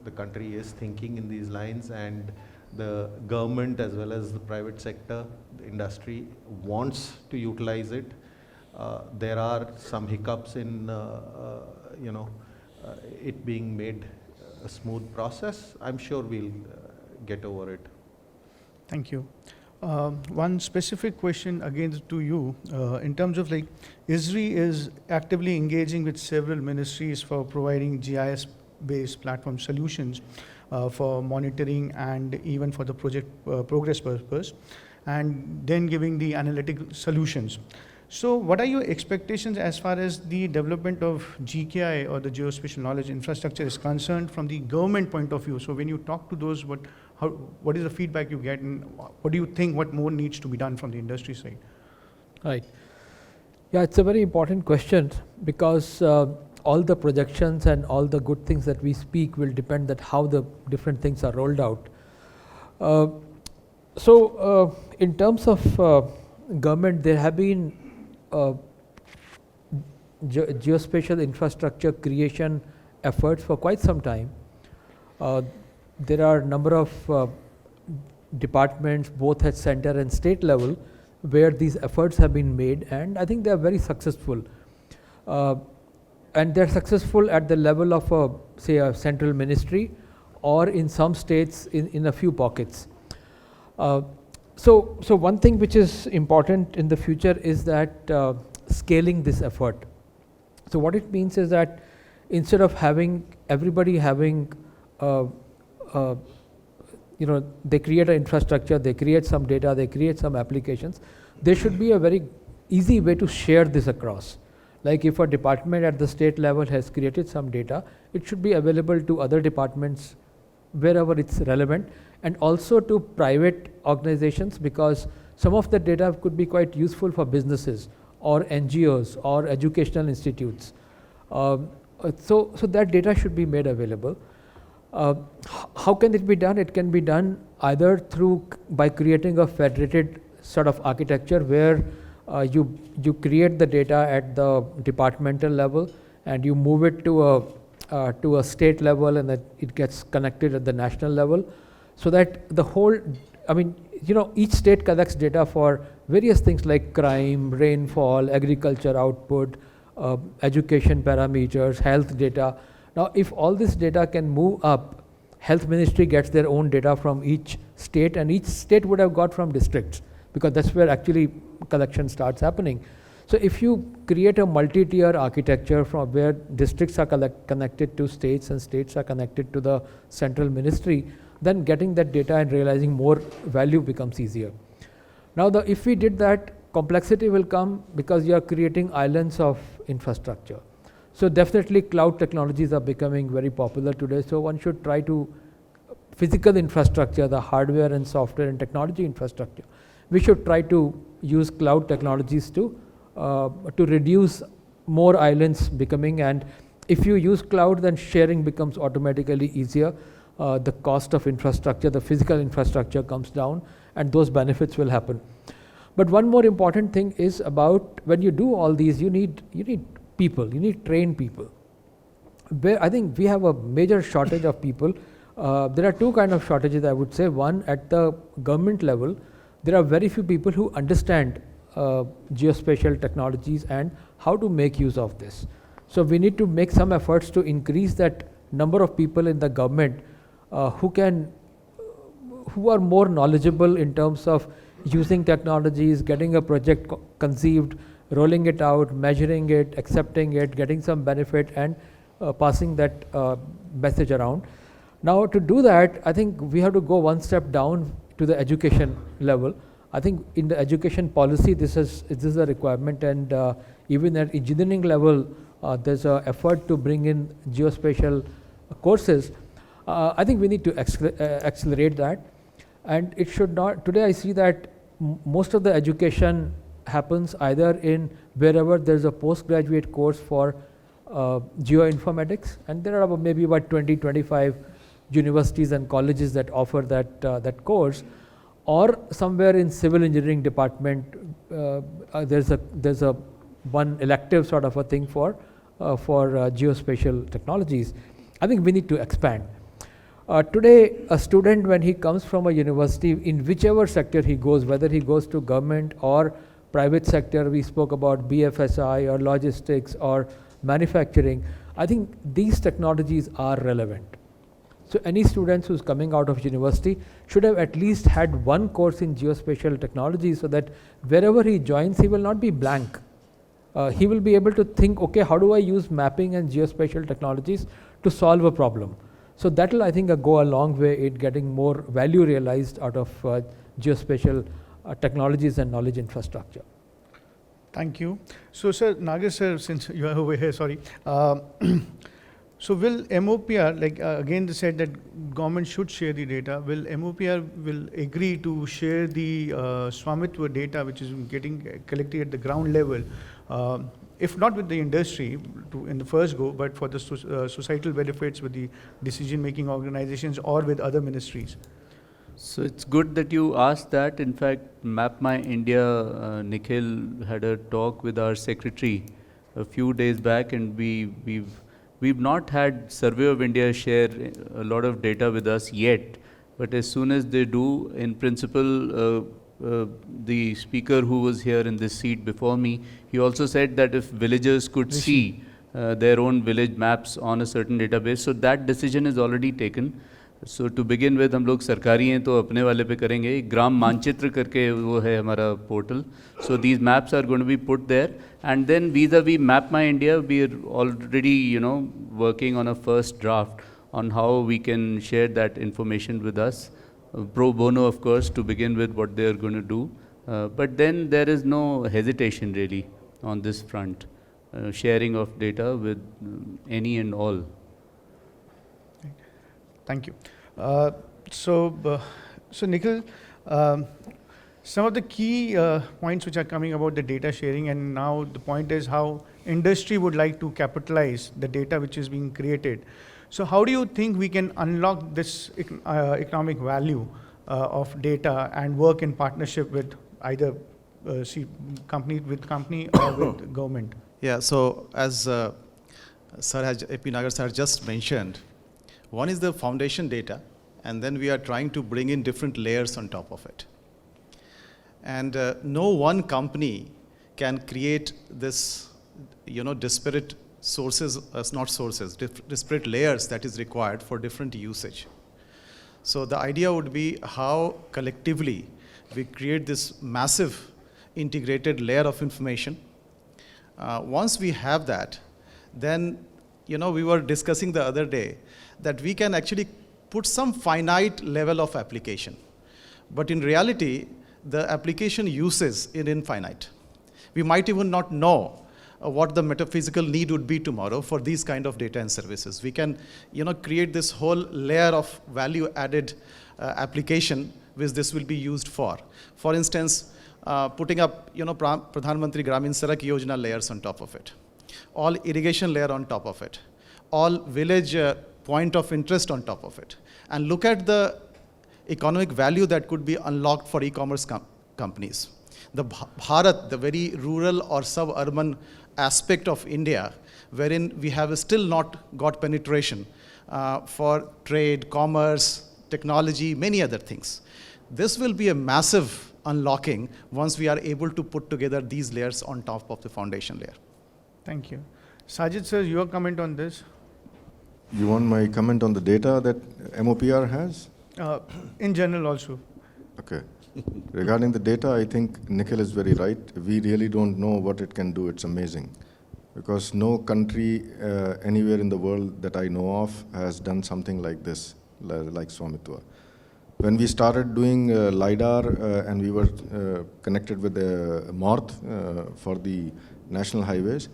the country is thinking in these lines, and the government as well as the private sector, the industry wants to utilize it. There are some hiccups in it being made a smooth process. I'm sure we'll get over it. Thank you. One specific question again to you, in terms of like, ISRI is actively engaging with several ministries for providing GIS-based platform solutions for monitoring and even for the project progress purpose, and then giving the analytic solutions. So what are your expectations as far as the development of GKI or the geospatial knowledge infrastructure is concerned from the government point of view? So when you talk to those, what is the feedback you get, and what do you think what more needs to be done from the industry side? Right. Yeah, it's a very important question, because all the projections and all the good things that we speak will depend on how the different things are rolled out. So in terms of government, there have been geospatial infrastructure creation efforts for quite some time. There are a number of departments, both at center and state level, where these efforts have been made, and I think they are very successful. And they're successful at the level of say a central ministry, or in some states in a few pockets. So one thing which is important in the future is that scaling this effort. So what it means is that instead of having everybody having they create an infrastructure, they create some data, they create some applications, there should be a very easy way to share this across. Like if a department at the state level has created some data, it should be available to other departments wherever it's relevant, and also to private organizations, because some of the data could be quite useful for businesses or NGOs or educational institutes. So that data should be made available. How can it be done? It can be done either by creating a federated sort of architecture where you create the data at the departmental level and you move it to a state level, and that it gets connected at the national level, so that the whole, I mean, each state collects data for various things like crime, rainfall, agriculture output, education parameters, health data. Now, if all this data can move up, Health Ministry gets their own data from each state, and each state would have got from districts, because that's where actually collection starts happening. So if you create a multi-tier architecture from where districts are connected to states and states are connected to the central ministry, then getting that data and realizing more value becomes easier. Now, if we did that, complexity will come because you are creating islands of infrastructure. So definitely cloud technologies are becoming very popular today. So one should try to physical infrastructure, the hardware and software and technology infrastructure. We should try to use cloud technologies to reduce more islands becoming, and if you use cloud, then sharing becomes automatically easier. The cost of infrastructure, the physical infrastructure comes down, and those benefits will happen. But one more important thing is about when you do all these, you need people, you need trained people. I think we have a major shortage of people. There are two kind of shortages, I would say. One, at the government level, there are very few people who understand geospatial technologies and how to make use of this. So we need to make some efforts to increase that number of people in the government who are more knowledgeable in terms of using technologies, getting a project conceived, rolling it out, measuring it, accepting it, getting some benefit, and passing that message around. Now, to do that, I think we have to go one step down to the education level. I think in the education policy, this is a requirement, and even at engineering level, there's an effort to bring in geospatial courses. I think we need to accelerate that, and it should not. Today, I see that most of the education happens either in wherever there's a postgraduate course for geoinformatics, and there are maybe about 20-25 universities and colleges that offer that course, or somewhere in civil engineering department there's a one elective sort of a thing for geospatial technologies. I think we need to expand. Today, a student, when he comes from a university, in whichever sector he goes, whether he goes to government or private sector, we spoke about BFSI or logistics or manufacturing, I think these technologies are relevant. So any students who's coming out of university should have at least had one course in geospatial technology, so that wherever he joins, he will not be blank. He will be able to think, okay, how do I use mapping and geospatial technologies to solve a problem? So that will, I think, go a long way in getting more value realized out of geospatial technologies and knowledge infrastructure. Thank you. So, sir, Nagesh sir, since you are over here, sorry. So will MOPR, again they said that government should share the data, will MOPR will agree to share the Swamitwa data which is getting collected at the ground level, if not with the industry in the first go, but for the societal benefits with the decision-making organizations or with other ministries? So it's good that you asked that. In fact, Map My India, Nikhil had a talk with our secretary a few days back, and we've not had Survey of India share a lot of data with us yet, but as soon as they do, in principle, the speaker who was here in this seat before me, he also said that if villagers could see their own village maps on a certain database, so that decision is already taken. So to begin with, हम लोग सरकारी हैं तो अपने वाले पे करेंगे. ग्राम मानचित्र करके वो है हमारा portal. So these maps are going to be put there, and then vis-a-vis Map My India, we are already working on a first draft on how we can share that information with us, pro bono of course, to begin with what they are going to do. But then there is no hesitation really on this front, sharing of data with any and all. Thank you. So Nikhil, some of the key points which are coming about the data sharing, and now the point is how industry would like to capitalize the data which is being created. So how do you think we can unlock this economic value of data and work in partnership with either company or with government? Yeah, so as AP Nagar sir just mentioned, one is the foundation data, and then we are trying to bring in different layers on top of it. And no one company can create this, disparate sources, disparate layers that is required for different usage. So the idea would be how collectively we create this massive integrated layer of information. Once we have that, then, we were discussing the other day that we can actually put some finite level of application. But in reality, the application uses is infinite. We might even not know what the metaphysical need would be tomorrow for these kind of data and services. We can, create this whole layer of value-added application which this will be used for. For instance, putting up, Pradhan Mantri Gramin Sadak Yojana layers on top of it, all irrigation layer on top of it, all village point of interest on top of it, and look at the economic value that could be unlocked for e-commerce companies. The Bharat, the very rural or suburban aspect of India, wherein we have still not got penetration for trade, commerce, technology, many other things. This will be a massive unlocking once we are able to put together these layers on top of the foundation layer. Thank you. Sajid sir, your comment on this? You want my comment on the data that MOPR has? In general also. Okay. Regarding the data, I think Nikhil is very right. We really don't know what it can do. It's amazing. Because no country anywhere in the world that I know of has done something like this, like Swamitwa. When we started doing LiDAR and we were connected with the MORTH for the national highways,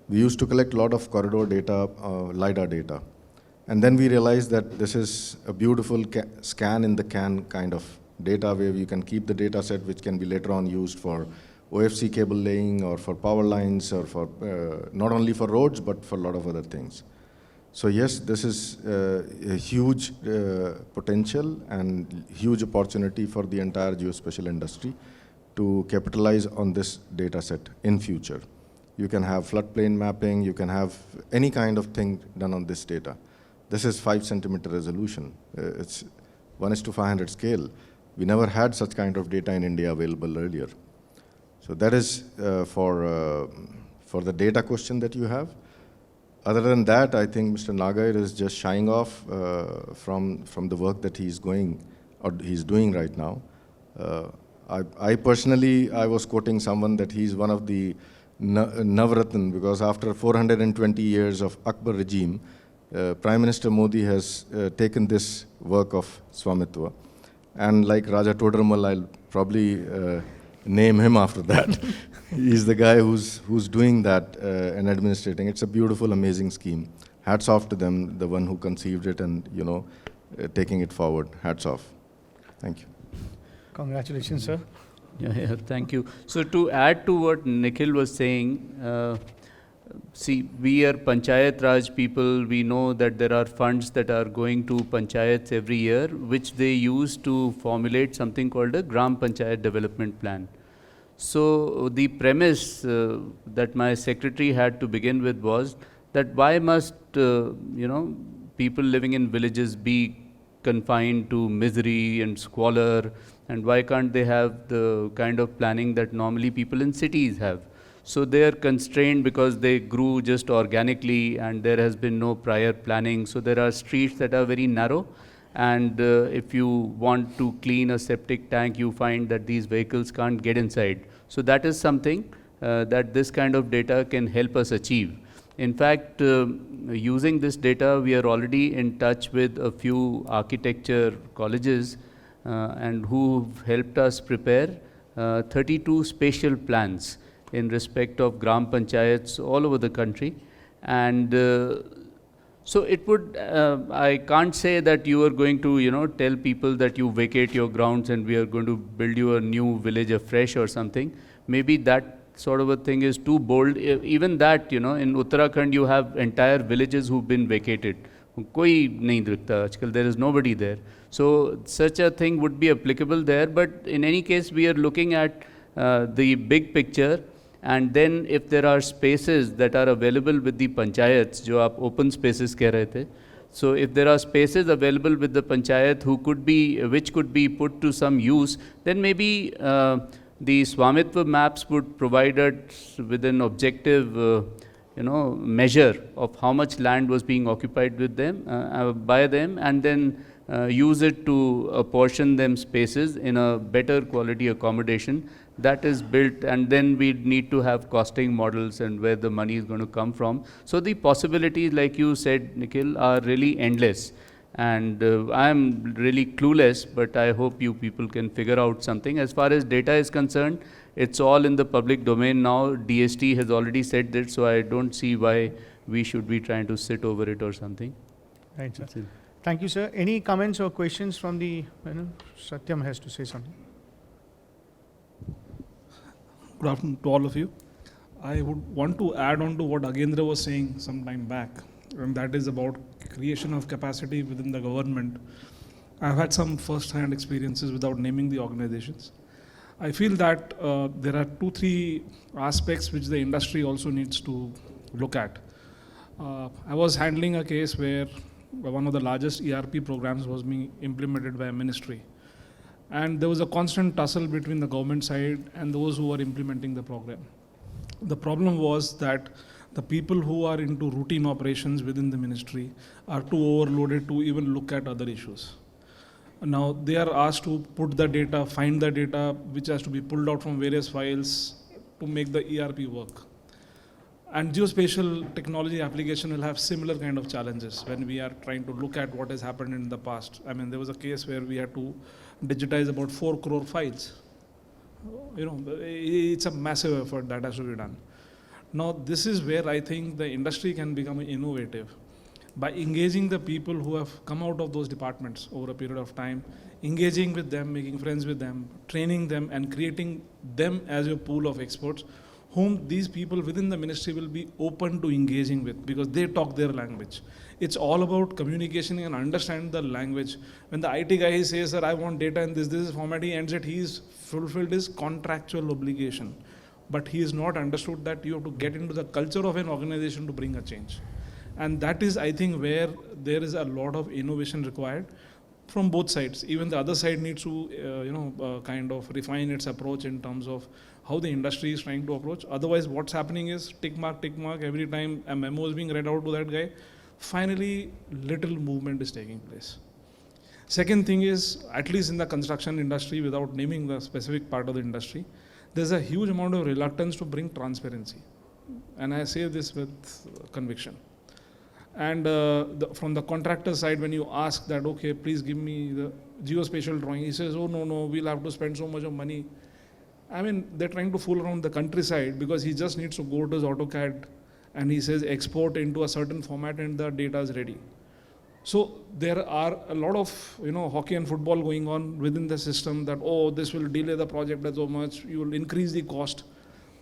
we used to collect a lot of corridor data, LiDAR data. And then we realized that this is a beautiful scan in the can kind of data where you can keep the data set which can be later on used for OFC cable laying or for power lines or for not only for roads but for a lot of other things. So yes, this is a huge potential and huge opportunity for the entire geospatial industry to capitalize on this data set in future. You can have floodplain mapping, you can have any kind of thing done on this data. This is 5-centimeter resolution. It's 1:500 scale. We never had such kind of data in India available earlier. So that is for the data question that you have. Other than that, I think Mr. Nagar is just shying off from the work that he's doing right now. I personally, I was quoting someone that he's one of the Navratna, because after 420 years of Akbar regime, Prime Minister Modi has taken this work of Swamitwa. And like Raja Todramal, I'll probably name him after that. He's the guy who's doing that and administrating. It's a beautiful, amazing scheme. Hats off to them, the one who conceived it and, taking it forward. Hats off. Thank you. Congratulations, sir. Yeah, thank you. So to add to what Nikhil was saying, see, we are Panchayat Raj people. We know that there are funds that are going to Panchayats every year, which they use to formulate something called a Gram Panchayat Development Plan. So the premise that my secretary had to begin with was that why must, people living in villages be confined to misery and squalor, and why can't they have the kind of planning that normally people in cities have? So they are constrained because they grew just organically and there has been no prior planning. So there are streets that are very narrow, and if you want to clean a septic tank, you find that these vehicles can't get inside. So that is something that this kind of data can help us achieve. In fact, using this data, we are already in touch with a few architecture colleges and who've helped us prepare 32 spatial plans in respect of Gram Panchayats all over the country. And So it would, I can't say that you are going to, tell people that you vacate your grounds and we are going to build you a new village afresh or something. Maybe that sort of a thing is too bold. Even that, in Uttarakhand you have entire villages who've been vacated. Koi nahi dikhta aajkal, there is nobody there. So such a thing would be applicable there, but in any case we are looking at the big picture. And then if there are spaces that are available with the panchayats, जो आप open spaces कह रहे थे, so if there are spaces available with the panchayat which could be put to some use, then maybe the Swamitva maps would provide us with an objective, measure of how much land was being occupied with them, by them, and then use it to apportion them spaces in a better quality accommodation that is built, and then we need to have costing models and where the money is going to come from. So the possibilities, like you said, Nikhil, are really endless. And I am really clueless, but I hope you people can figure out something. As far as data is concerned, it's all in the public domain now. DST has already said that, so I don't see why we should be trying to sit over it or something. Right, sir. That's it. Thank you, sir. Any comments or questions from the, Satyam has to say something. Good afternoon to all of you. I would want to add on to what Agendra was saying some time back, and that is about creation of capacity within the government. I've had some first-hand experiences without naming the organizations. I feel that there are 2-3 aspects which the industry also needs to look at. I was handling a case where one of the largest ERP programs was being implemented by a ministry. And there was a constant tussle between the government side and those who were implementing the program. The problem was that the people who are into routine operations within the ministry are too overloaded to even look at other issues. Now they are asked to put the data, find the data which has to be pulled out from various files to make the ERP work. And geospatial technology application will have similar kind of challenges when we are trying to look at what has happened in the past. I mean, there was a case where we had to digitize about 4 crore files. It's a massive effort that has to be done. Now, this is where I think the industry can become innovative by engaging the people who have come out of those departments over a period of time, engaging with them, making friends with them, training them, and creating them as your pool of experts whom these people within the ministry will be open to engaging with because they talk their language. It's all about communication and understand the language. When the IT guy says, sir, I want data in this format, he ends it, he's fulfilled his contractual obligation. But he is not understood that you have to get into the culture of an organization to bring a change. And that is, I think, where there is a lot of innovation required from both sides. Even the other side needs to, kind of refine its approach in terms of how the industry is trying to approach. Otherwise, what's happening is tick mark, every time a memo is being read out to that guy, finally, little movement is taking place. Second thing is, at least in the construction industry, without naming the specific part of the industry, there's a huge amount of reluctance to bring transparency. And I say this with conviction. And from the contractor side, when you ask that, okay, please give me the geospatial drawing, he says, oh, no, we'll have to spend so much of money. I mean, they're trying to fool around the countryside because he just needs to go to his AutoCAD and he says export into a certain format and the data is ready. So there are a lot of, hockey and football going on within the system that, oh, this will delay the project by so much, you will increase the cost.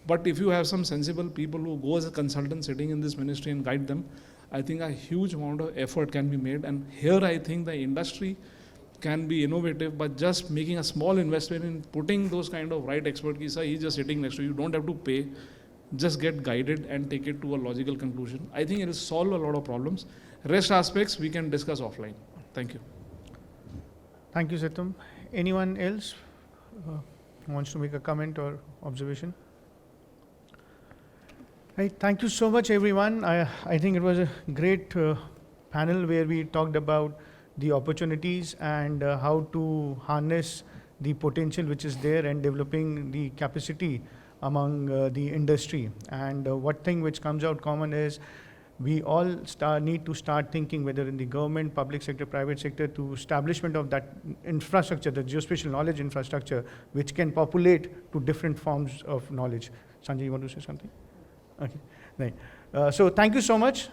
But if you have some sensible people who go as a consultant sitting in this ministry and guide them, I think a huge amount of effort can be made. And here I think the industry can be innovative, but just making a small investment in putting those kind of right expertise, he's just sitting next to you, don't have to pay, just get guided and take it to a logical conclusion. I think it will solve a lot of problems. Rest aspects we can discuss offline. Thank you. Thank you, Satyam. Anyone else wants to make a comment or observation? Right, thank you so much, everyone. I think it was a great panel where we talked about the opportunities and how to harness the potential which is there and developing the capacity among the industry. And one thing which comes out common is we all need to start thinking, whether in the government, public sector, private sector, to establishment of that infrastructure, the geospatial knowledge infrastructure, which can populate to different forms of knowledge. Sanjay, you want to say something? Okay, right. So thank you so much.